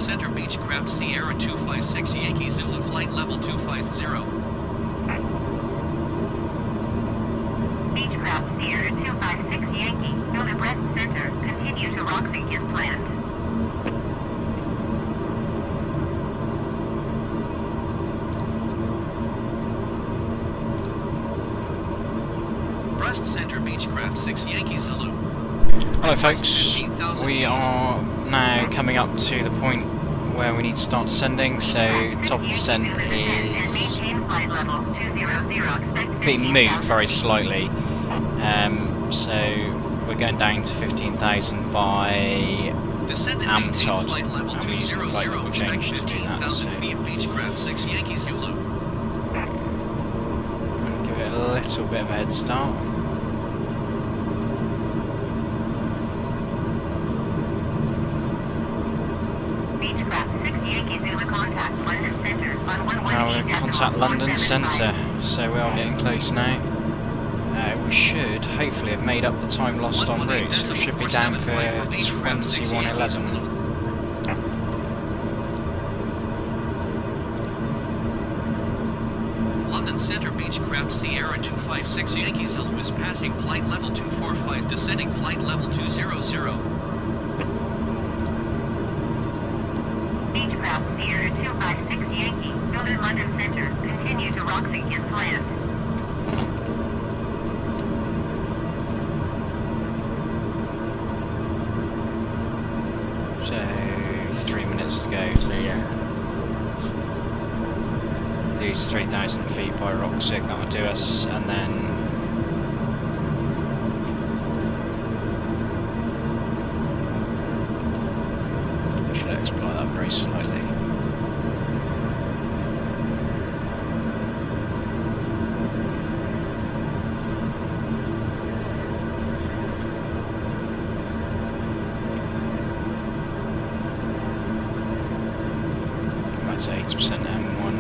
Center Beechcraft Sierra 256 Yankee Zulu flight level 250. Beechcraft Sierra 256 Yankee, Zulu Brest Center, continue to Roxy as planned. Brest Center Beechcraft 6 Yankee Zulu. Hello folks, we are now coming up to the point where we need to start descending, so top of descent is being moved very slightly, so we're going down to 15,000 by Amtod, and we're using the flight level change to do that, so Beechcraft 6 Yankee Zulu. give it a little bit of a head start. Now we're going to contact London Centre, so we are getting close now. We should hopefully have made up the time lost en route, so we should be down for 21:11. London Center Beechcraft Sierra 256 Yankee Zulu is passing flight level 245, descending flight level 200. Beechcraft Sierra 256 Yankee, Zulu London Center, continue to Roxy as planned. So 3 minutes to go, so yeah. Lose 3,000 feet by Roxy, that'll do us, and then should exploit that very slightly. That's 80% M1.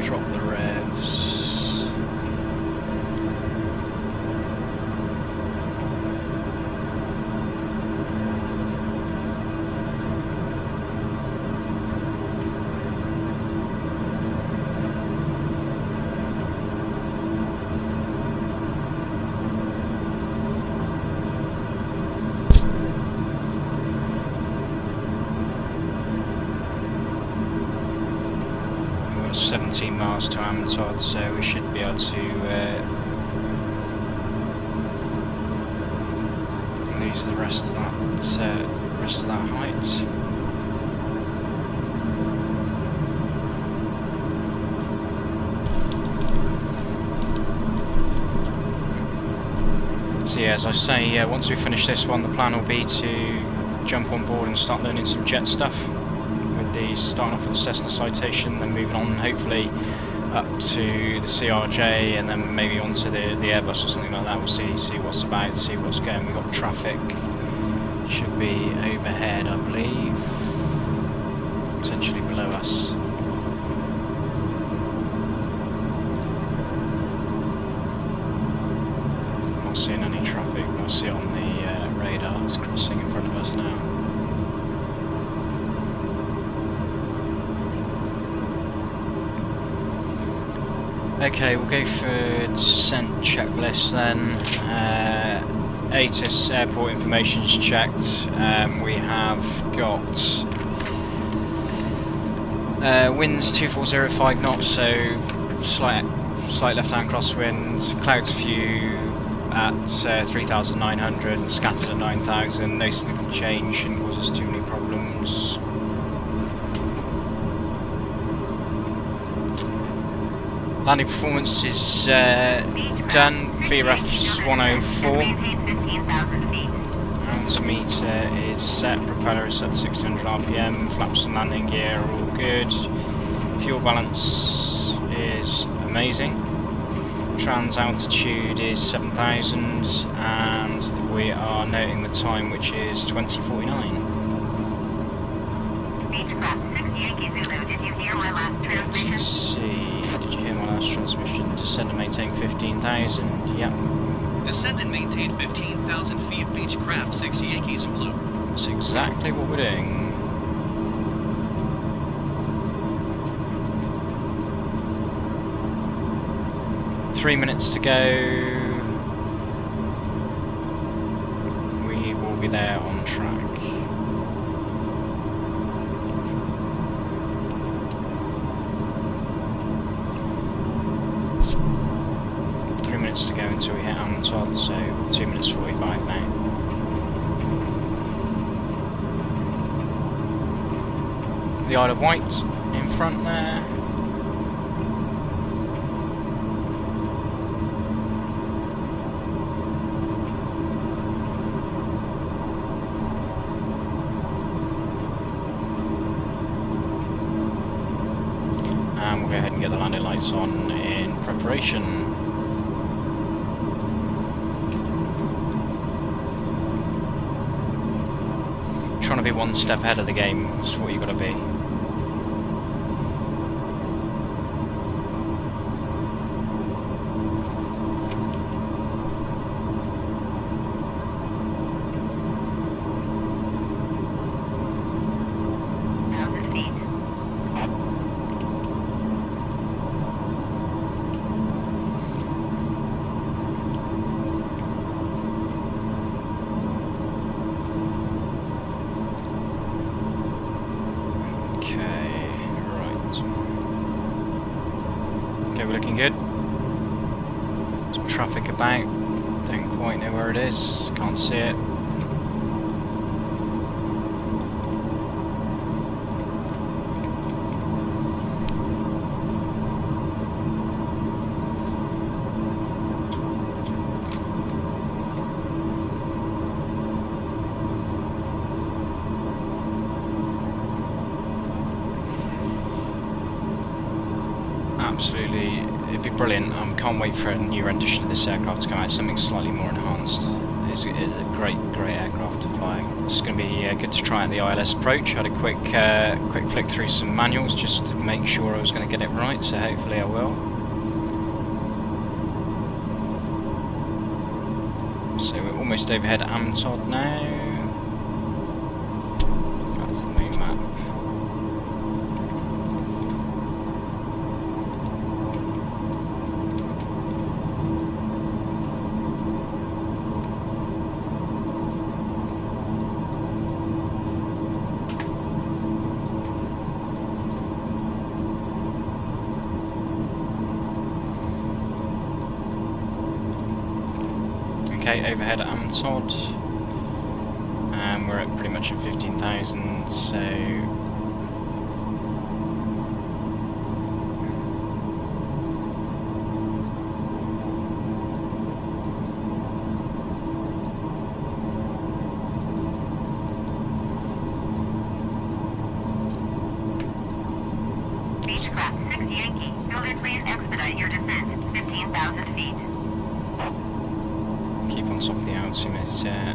Drop the revs. We've got 17 miles to Amtod, so we should be able to lose the rest of that height. So yeah, as I say, once we finish this one, the plan will be to jump on board and start learning some jet stuff. With these, starting off with the Cessna Citation, then moving on hopefully up to the CRJ, and then maybe onto the Airbus or something like that. We'll see what's about, see what's going. We've got traffic, should be overhead I believe, potentially below us. Not seeing any traffic, we'll see it on the radar. It's crossing in front of us now. Okay, we'll go for descent checklist then. ATIS airport information's checked. We have got winds 240 5 knots, so slight left-hand crosswind. Clouds few at 3,900 and scattered at 9,000. No significant change shouldn't cause us too many problems. Landing performance is done. VREF's 104. Altimeter is set. Propeller is set to 600 RPM. Flaps and landing gear are all good. Fuel balance is amazing. Trans altitude is 7,000, and we are noting the time, which is 20:49. descend and maintain 15,000. Yep. Descend and maintain 15,000 feet, Beechcraft 6 Yankee Zulu. That's exactly what we're doing. Three minutes to go. We will be there on track. To go until we hit Untitled, so 2 minutes 45 now. The Isle of Wight in front there. And we'll go ahead and get the landing lights on in preparation. Trying to be one step ahead of the game is what you've got to be. We're looking good. Some traffic about. Don't quite know where it is. Can't see it. Absolutely, it'd be brilliant. Can't wait for a new rendition of this aircraft to come out, something slightly more enhanced. It's a great aircraft to fly. It's going to be good to try out the ILS approach. I had a quick flick through some manuals just to make sure I was going to get it right, so hopefully I will. So we're almost overhead Untitled now. That's the new map. Okay, overhead Untitled, and we're at pretty much at 15,000, so Beechcraft 6 Yankee, Zulu, please expedite your descent, 15,000 feet. keep on top of the altimeter.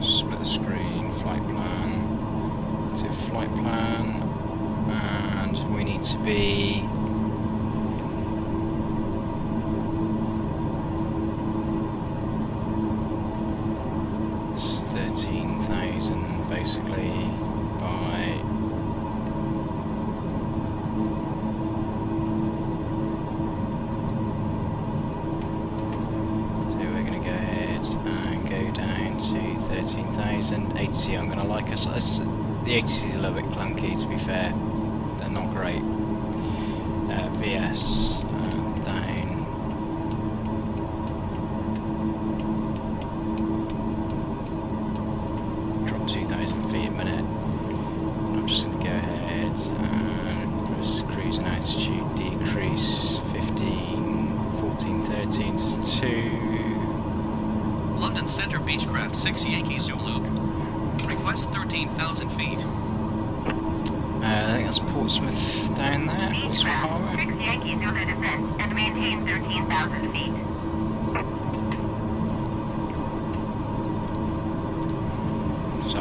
Split the screen, flight plan, to flight plan, and we need to be it's 13,000 basically by to 13,000. 80, I'm going to like us. The 80 is a little bit clunky, to be fair. They're not great. VS down. Drop 2,000 feet a minute. I'm just going to go ahead and press cruising altitude, decrease 15, 14, 13 to 2. London Center Beechcraft 6 Yankee Zulu. Request 13,000 feet. I think that's Portsmouth down there, Portsmouth Harbour. 6 Yankee Zulu descent and maintain 13,000 feet.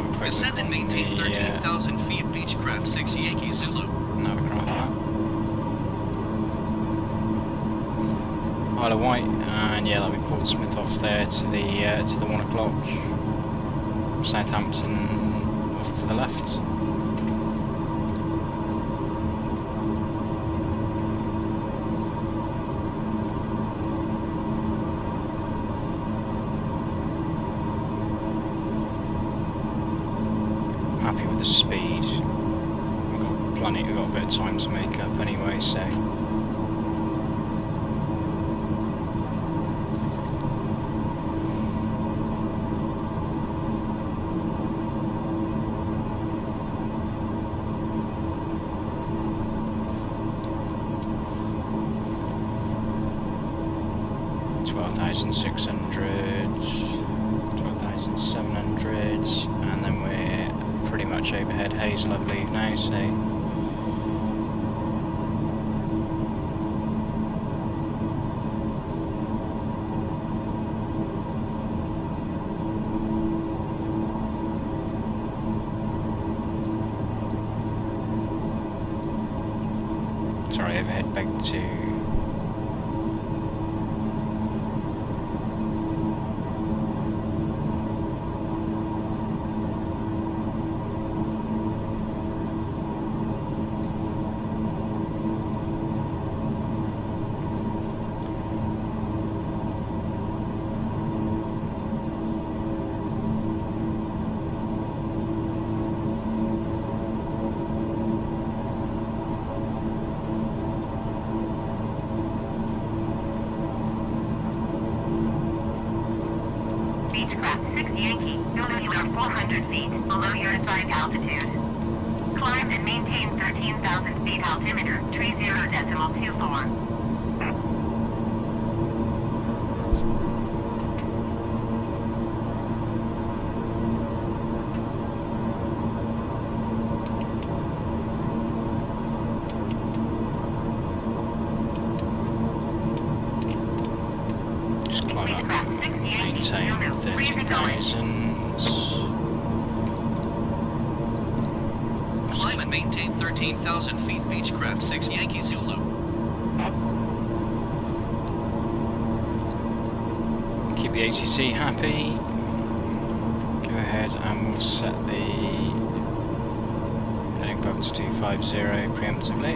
have a quick Descend look and on maintain the 13,000 feet, Beechcraft 6 Yankee Zulu. Navicraft map. Isle of Wight, and yeah, that'll be Portsmouth off there to the 1 o'clock. Southampton off to the left. Happy with the speed. We've got a bit of time to make up anyway, so. $12,600, 12,700, and then we're pretty much overhead Hazel, I believe now, so. Sorry, overhead back to. Beechcraft 6 Yankee Zulu, you are 400 feet below your assigned altitude. Climb and maintain 13,000 feet altimeter, 30.24. Just climb up, maintain 13,000. Climb and maintain 13,000 feet, Beechcraft 6 Yankee Zulu. Keep the ATC happy. Go ahead and we'll set the heading buttons to 50 preemptively.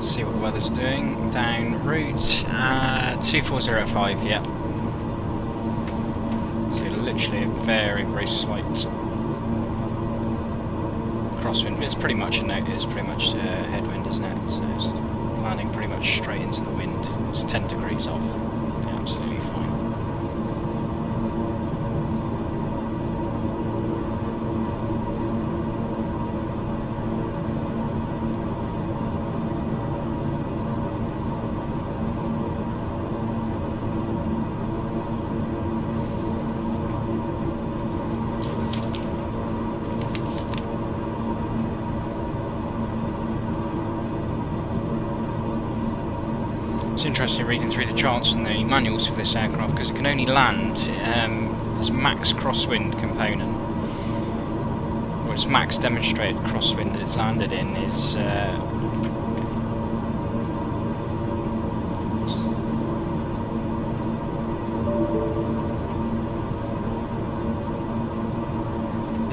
See what the weather's doing. Down route 2405, yeah. So literally a very, very slight crosswind. It's pretty much a headwind, isn't it? So it's landing pretty much straight into the wind. It's 10 degrees off. Yeah, absolutely fine. It's interesting reading through the charts and the manuals for this aircraft because it can only land its max crosswind component, or its max demonstrated crosswind that it's landed in is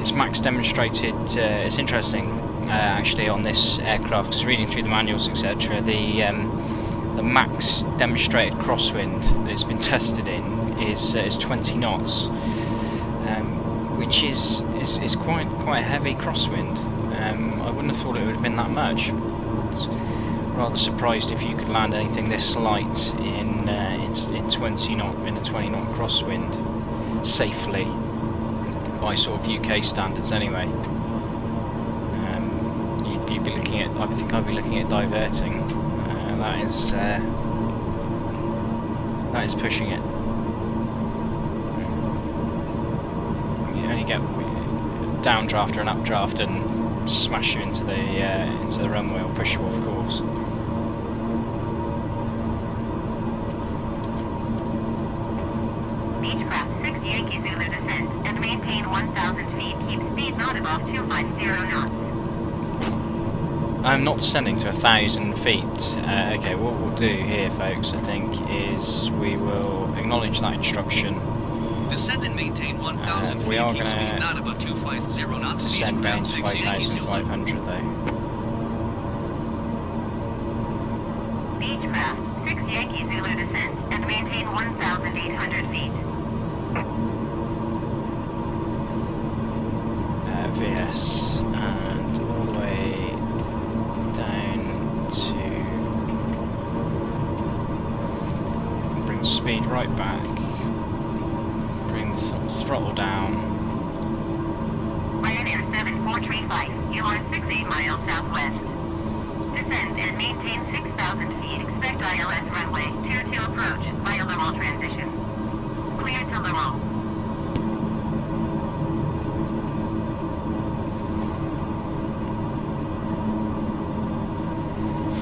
its max demonstrated. It's interesting actually on this aircraft because reading through the manuals etc. The max demonstrated crosswind that's been tested in is 20 knots, which is quite a heavy crosswind. I wouldn't have thought it would have been that much. It's rather surprised if you could land anything this light in 20 knot in a 20 knot crosswind safely by sort of UK standards anyway. You'd be looking at. I think I'd be looking at diverting. That is pushing it. You only get downdraft or an updraft and smash you into the runway or push you off course. Beechcraft 6 Yankee Zulu descent and maintain 1,000 feet. Keep speed not above 250 knots. I'm not descending to 1,000 feet. Okay, what we'll do here, folks, I think, is we will acknowledge that instruction. Descend and maintain 1,000 feet. We are Keep going speed to not above 250 knots. descend down to Beechcraft 6 Yankee Zulu. 5,500 though. Beechcraft 6 Yankee Zulu descent and maintain 1,800 feet. VS and all the way down to bring speed right back, bring the throttle down. Ryanair 7435, you are 68 miles southwest. Descend and maintain 6,000 feet. Expect ILS runway 22 approach via Laurel transition. Clear to Laurel.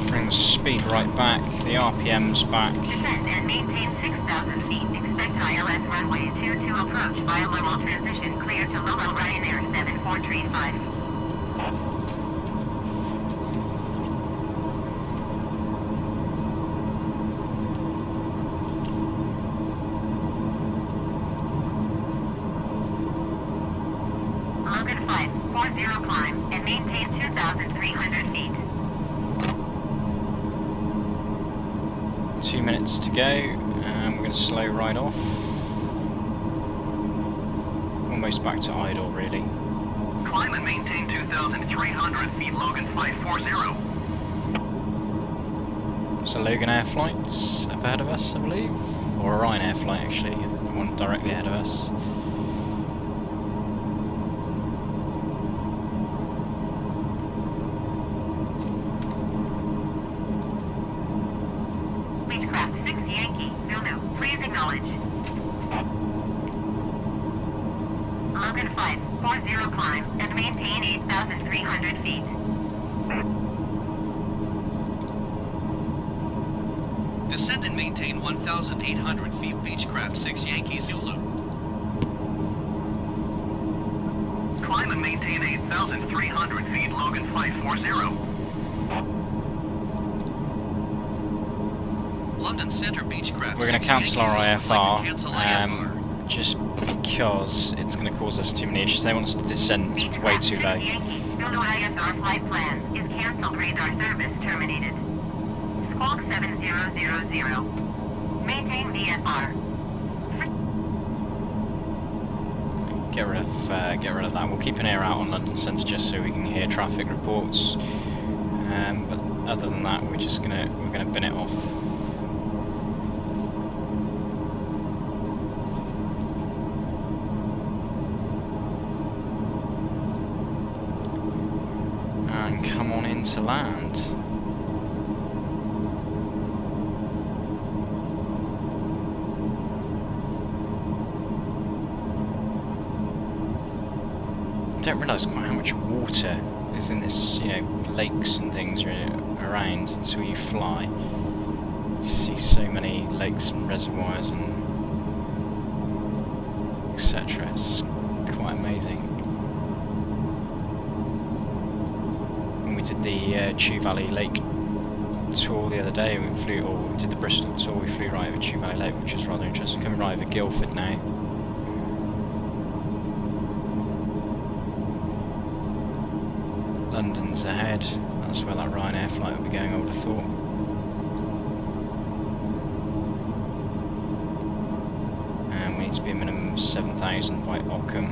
Bring the speed right back, the RPM's back. Descend and maintain 6,000 feet. Expect ILS runway 22 approach via Laurel transition. Clear to Laurel. Ryanair 7435. Logan 540 climb and maintain 2,300 feet. 2 minutes to go, and we're going to slow right off. Almost back to idle, really. Climb and maintain 2,300 feet, Logan 540. So Logan Air flights up ahead of us, I believe, or a Ryanair flight actually, the one directly ahead of us. Beechcraft 6 Yankee Zulu, please acknowledge. Logan 540 climb and maintain 8,300 feet. Descend and maintain 1,800 feet. Beechcraft 6 Yankee Zulu. Climb and maintain 8,300 feet, Logan 540. London Center Beechcraft. We're going to 6 cancel our Yankee Zulu. Would like to IFR, cancel IFR. just because it's going to cause us too many issues. They want us to descend way too low. Yankee Zulu ISR flight plan is cancelled. Radar service terminated. Squawk 7000. Maintain VFR. Get rid of that. We'll keep an ear out on London Centre just so we can hear traffic reports. But other than that, we're gonna bin it off. And come on into land. I don't realise quite how much water is in this, lakes and things around until you fly. You see so many lakes and reservoirs and etc. It's quite amazing. When we did the Chew Valley Lake tour the other day, we did the Bristol tour, we flew right over Chew Valley Lake, which was rather interesting. Coming right over Guildford now. London's ahead, that's where that Ryanair flight will be going, I would have thought. And we need to be a minimum of 7,000 by Ockham.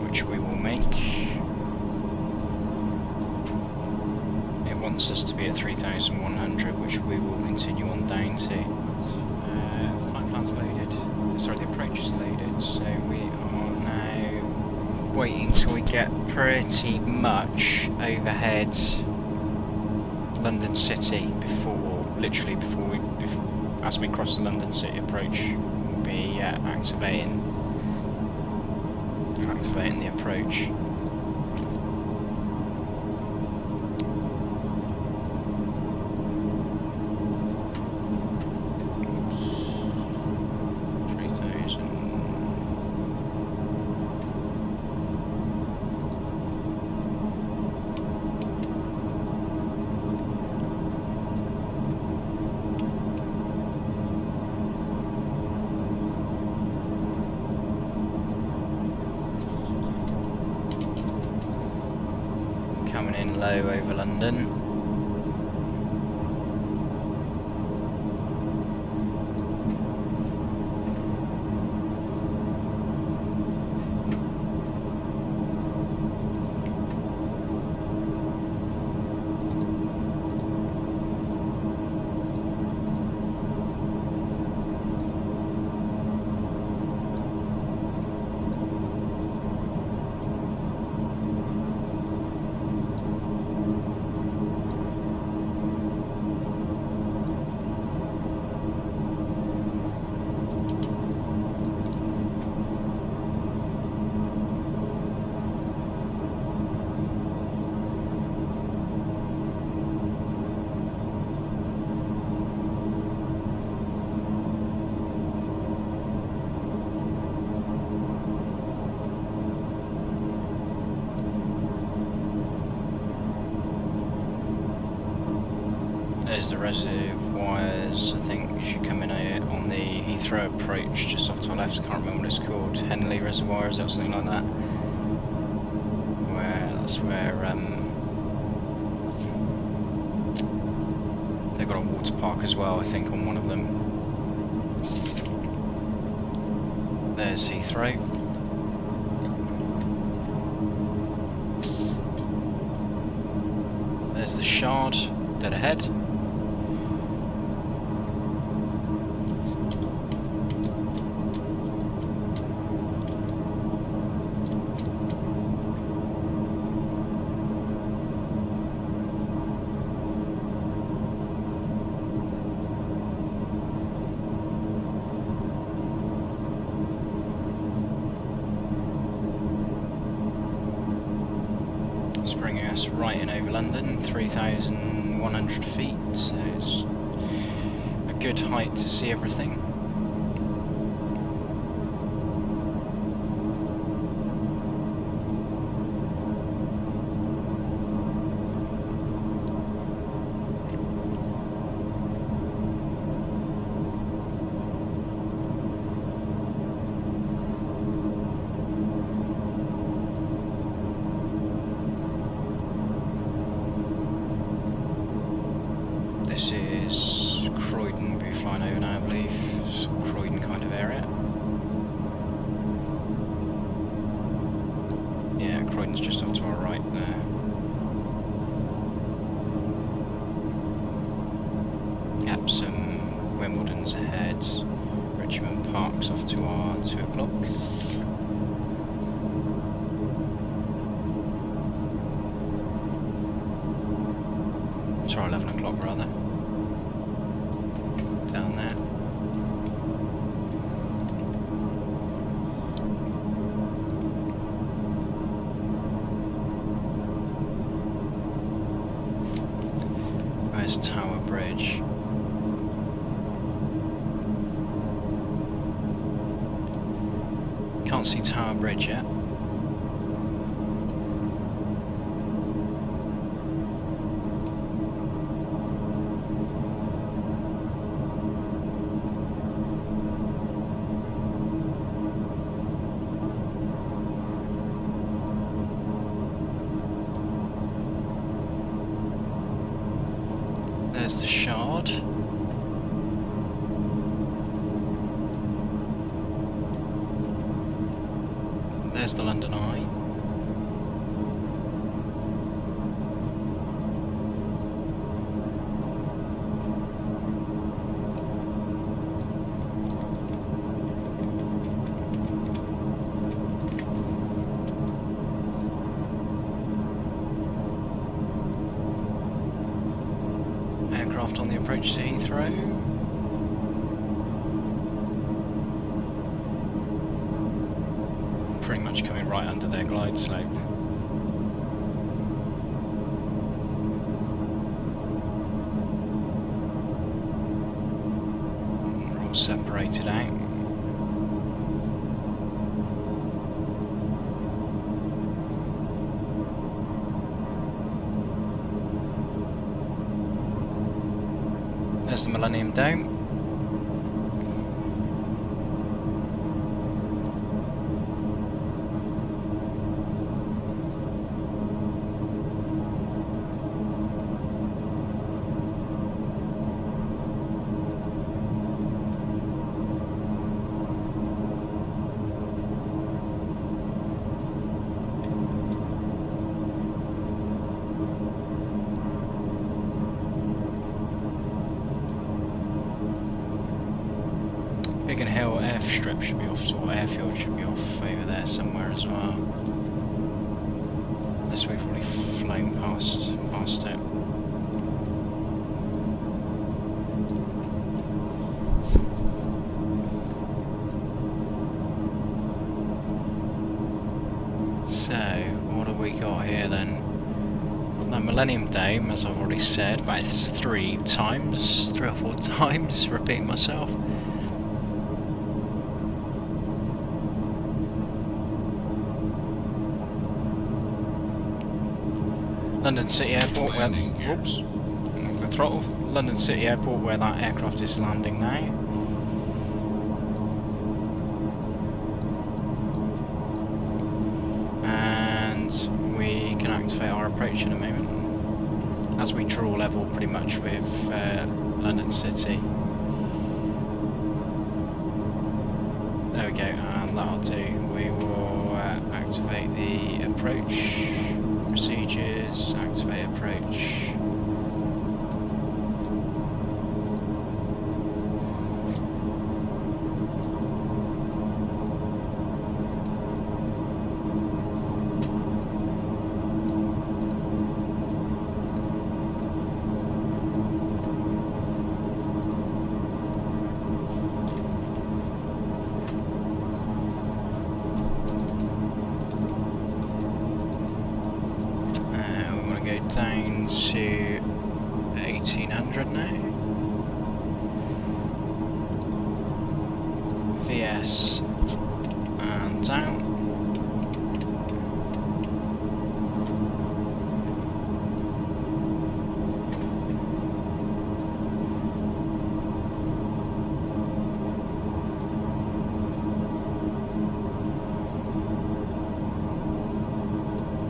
Which we will make. It wants us to be at 3,100, which we will continue on down to. Flight plan's loaded. Sorry, the approach is loaded. So we are now waiting till we get pretty much overhead London City before as we cross the London City approach, we'll be activating the approach. Coming in low over London. There's the reservoirs, I think, as you come in on the Heathrow approach, just off to the left. I can't remember what it's called. Henley Reservoirs or something like that. That's where they've got a water park as well, I think, on one of them. There's Heathrow. There's the Shard, dead ahead. It's bringing us right in over London, 3,100 feet, so it's a good height to see everything. This is Croydon, we'll be flying over now, I believe. It's Croydon kind of area. Yeah, Croydon's just off to our right there. Epsom, Wimbledon's ahead. Richmond Park's off to our 2 o'clock. Sorry, 11 o'clock rather. Down there. Where's Tower Bridge? Can't see Tower Bridge yet. There's the Shard. There's the London Eye. Aircraft on the approach to Heathrow. pretty much coming right under their glide slope. We're all separated out. There's the Millennium Dome. Biggin Hill airstrip should be off, or airfield should be off over there somewhere as well. Unless we've already flown past it. So, what have we got here then? The Millennium Dome, as I've already said, about 3 or 4 times, repeating myself. London City Airport, where, whoops, the throttle. London City Airport, where that aircraft is landing now. And we can activate our approach in a moment, as we draw level pretty much with London City. There we go, and that'll do. We will activate the approach. Procedures, activate approach. Down to 1800 now. VS and down.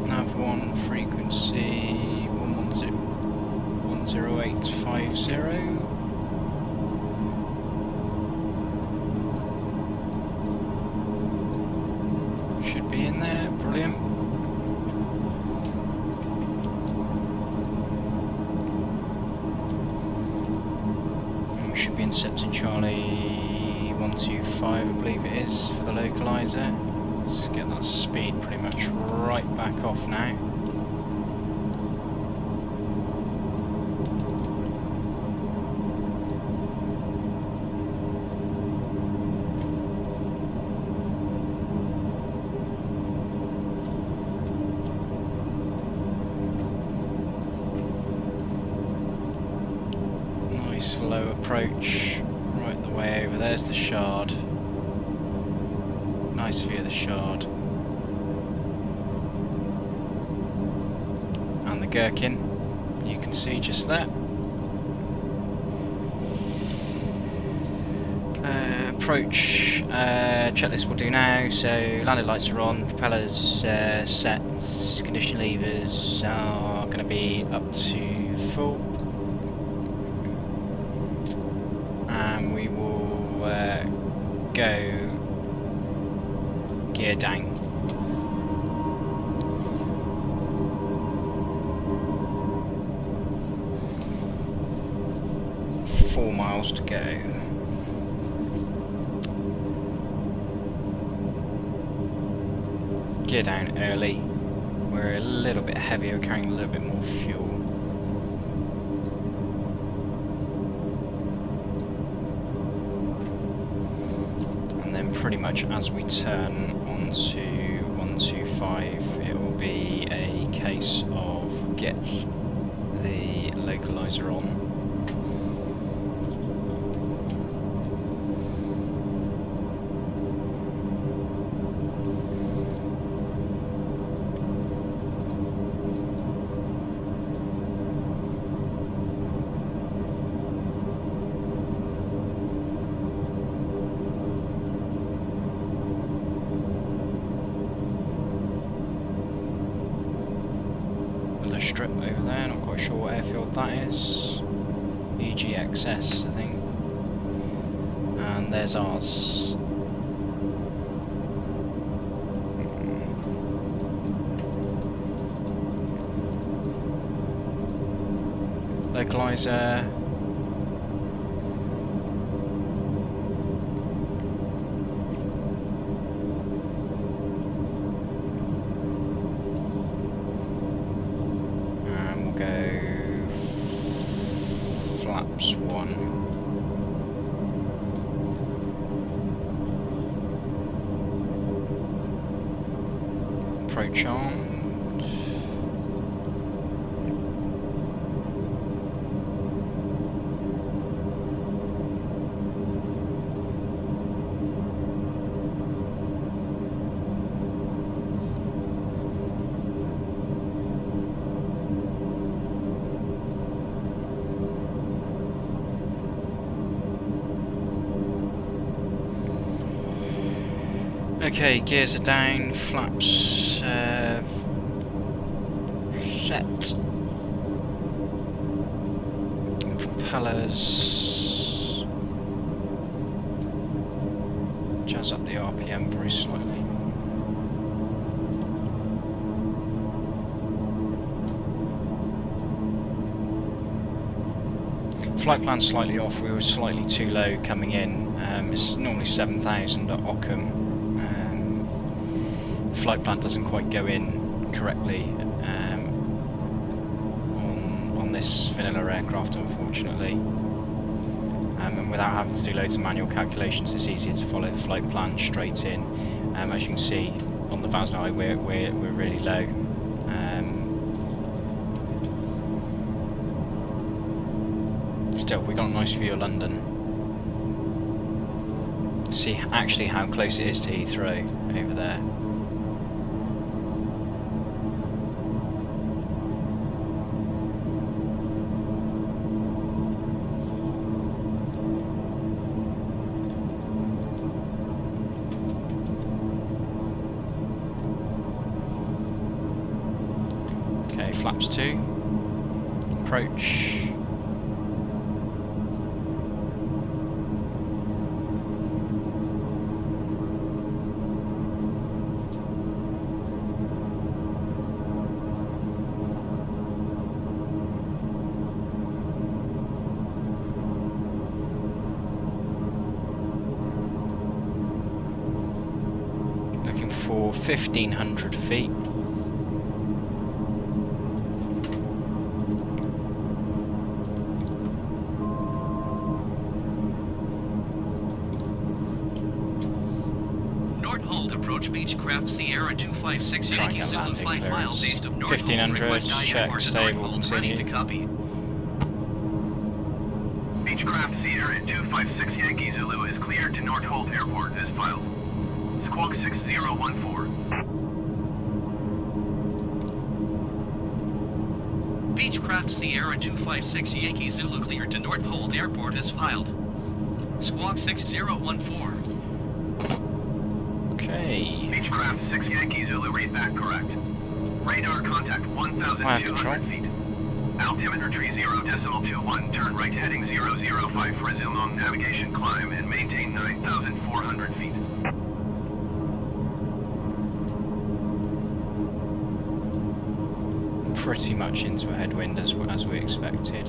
Nav 1 frequency 10850. Should be in there, brilliant. And we should be intercepting Charlie 125, I believe it is, for the localizer. Let's get that speed pretty much right back off now. Slow approach, right the way over. There's the Shard. Nice view of the Shard. And the Gherkin, you can see just there. Approach checklist will do now. So landing lights are on, propellers set, condition levers are going to be up to full. We will go gear down. Four miles to go. Gear down early. We're a little bit heavier, carrying a little bit more fuel. Pretty much as we turn onto 125, it will be a case of get the localizer on. Strip over there, not quite sure what airfield that is. EGXS, I think. And there's ours. Localizer. Flaps 1. Approach armed. Okay, gears are down, flaps set. Propellers. Jazz up the RPM very slightly. Flight plan slightly off, we were slightly too low coming in. It's normally 7,000 at Ockham. Flight plan doesn't quite go in correctly on this vanilla aircraft, unfortunately. And without having to do loads of manual calculations, it's easier to follow the flight plan straight in. As you can see on the VAS now, we're really low. Still, we got a nice view of London. See actually how close it is to Heathrow over there. Okay, flaps 2, approach. Looking for 1,500 feet. Northolt, approach Beechcraft Sierra 256 Trying Yankee a Zulu landing 5 miles clearance. east of Northolt. 1,500, Request check, IFR to stable, Northolt, ready to continue. copy. Beechcraft Sierra 256 Yankee Zulu is cleared to Northolt Airport as filed. Squawk 6014. Beechcraft Sierra 256 Yankee Zulu cleared to Northolt Airport as filed. Squawk 6014. Okay. Beechcraft 6 Yankee Zulu, read back correct. Radar contact 1,200 feet. Altimeter tree 0.21, turn right heading 005, resume on navigation climb and maintain 9,400 feet. Pretty much into a headwind as we expected.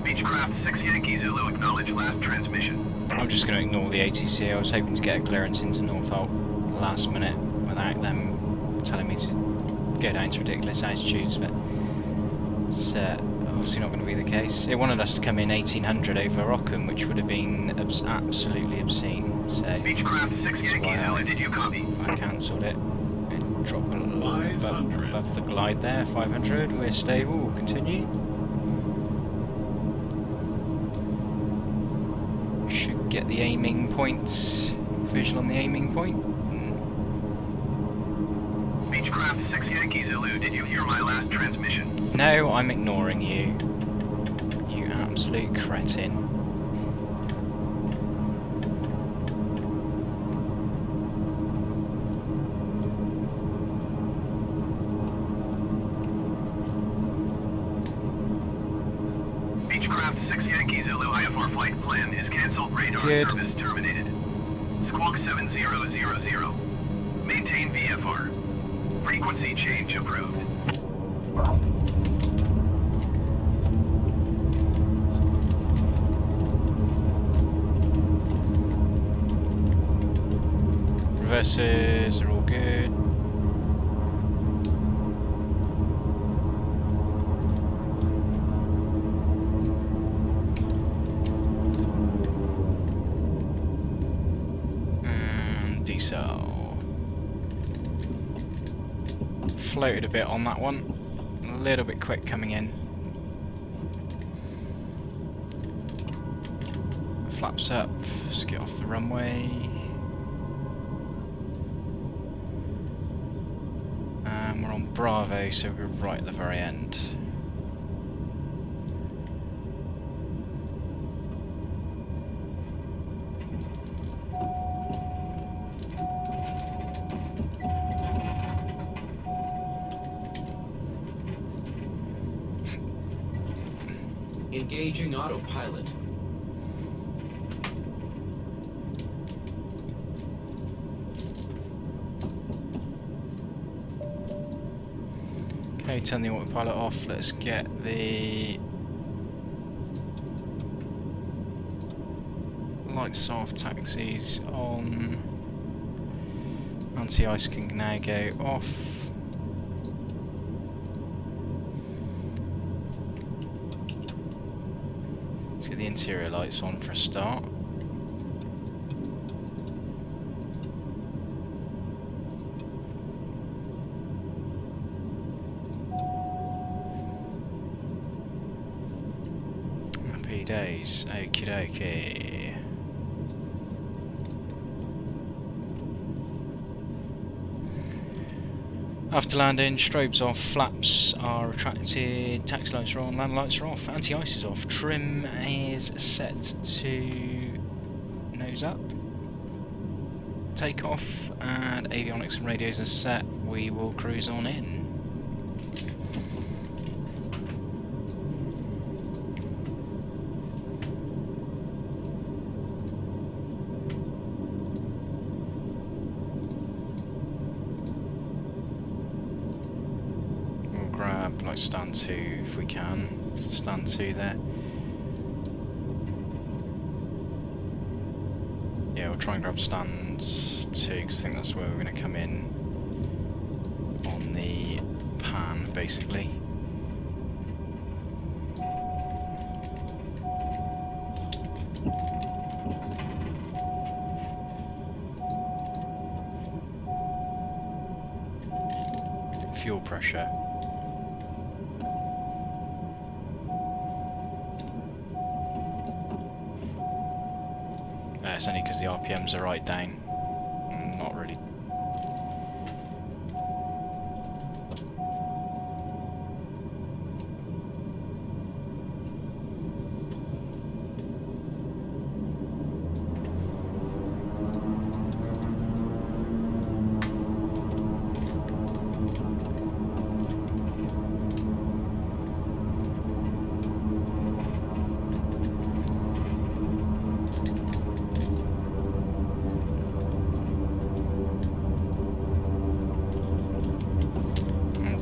Beechcraft 6 Yankee Zulu, acknowledge last transmission. I'm just going to ignore the ATC. I was hoping to get a clearance into Northolt last minute without them telling me to go down to ridiculous altitudes, but obviously not going to be the case. It wanted us to come in 1800 over Rockham, which would have been absolutely obscene. So Beechcraft 6 that's Yankee why Zulu, did you copy? I cancelled it. And drop a little above the glide there. 500. We're stable. We'll continue. Should get the aiming points. Visual on the aiming point. Beechcraft 6 Yankee Zulu, did you hear my last transmission? No, I'm ignoring you. You absolute cretin. Beechcraft 6 Yankee Zulu, IFR flight plan is cancelled. Radar Good. service terminated. Squawk 7000. Maintain VFR. Frequency change approved. Reverses are all good. And decel. Floated a bit on that one. A little bit quick coming in. Flaps up. Let's get off the runway. We're on Bravo, so we're right at the very end. Engaging autopilot. Okay, turn the autopilot off. Let's get the lights off, taxis on. Anti-ice can now go off. Let's get the interior lights on for a start. Happy days. Okie dokie. After landing, strobes off, flaps are retracted, taxi lights are on, land lights are off, anti-ice is off, trim is set to nose up, takeoff, and avionics and radios are set. We will cruise on in. Grab like stand 2 if we can. Stand 2 there. Yeah, we'll try and grab stand 2 because I think that's where we're going to come in on the pan basically. Fuel pressure. It's only because the RPMs are right down. Not really.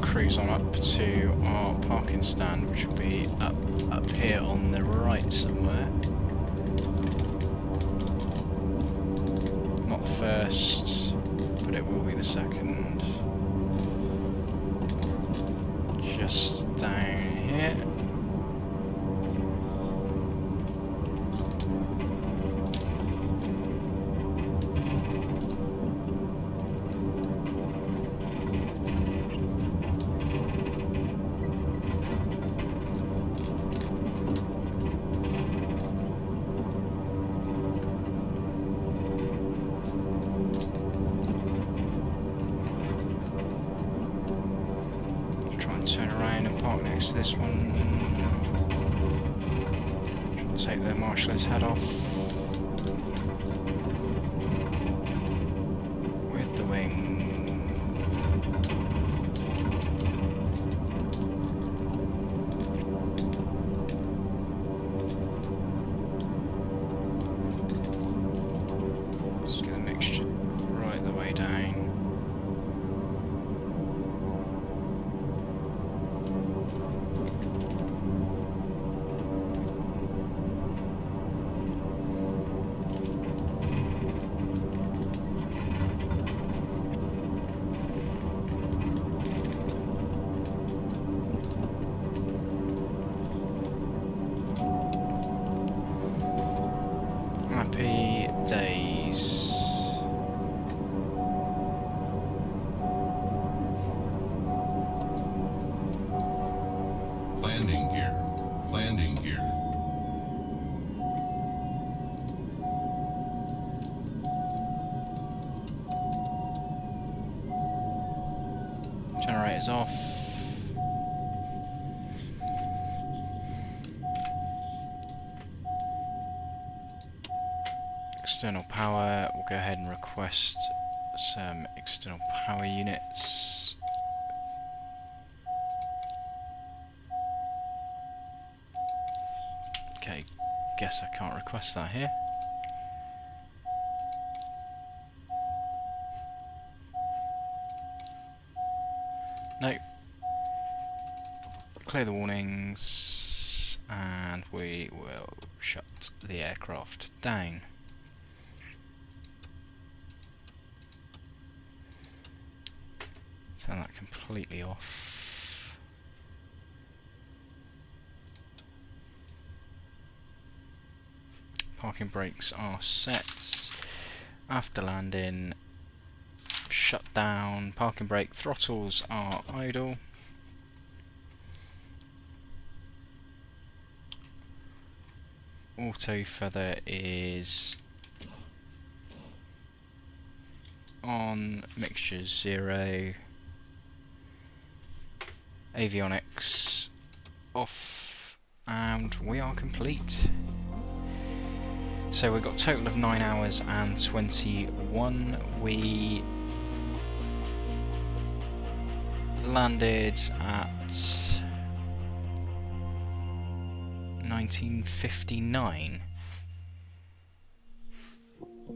Cruise on up to our parking stand, which will be up here on the right somewhere. Not the first, but it will be the second. Just down here. next to this one. Take the marshaller's head off. With the wing. Let's get the mixture right the way down. Happy days. Landing gear. Landing gear. Generators off. External power, we'll go ahead and request some external power units. Okay, guess I can't request that here. Nope. Clear the warnings, and we will shut the aircraft down. Turn that completely off. Parking brakes are set. After landing, shut down. Parking brake throttles are idle. Auto feather is on. Mixture 0. Avionics off, and we are complete. So we've got a total of 9 hours and 21. We landed at 1959.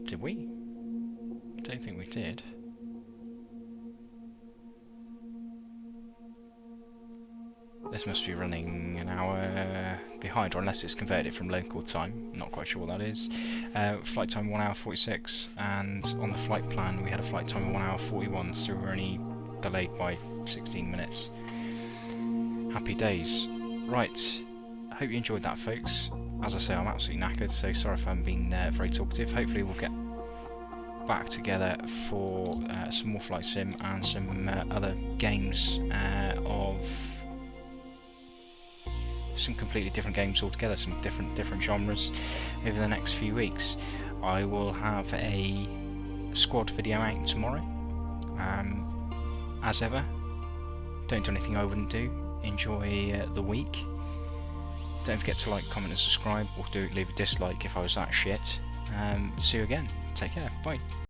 Did we? I don't think we did. This must be running an hour behind, or unless it's converted from local time. Not quite sure what that is. Flight time 1 hour 46, and on the flight plan we had a flight time of 1 hour 41, so we're only delayed by 16 minutes. Happy days. Right, I hope you enjoyed that, folks. As I say, I'm absolutely knackered, so sorry if I haven't been very talkative. Hopefully we'll get back together for some more flight sim and some other games of some completely different games altogether, some different genres over the next few weeks. I will have a squad video out tomorrow. As ever, don't do anything I wouldn't do. Enjoy the week. Don't forget to like, comment and subscribe, or leave a dislike if I was that shit. See you again. Take care. Bye.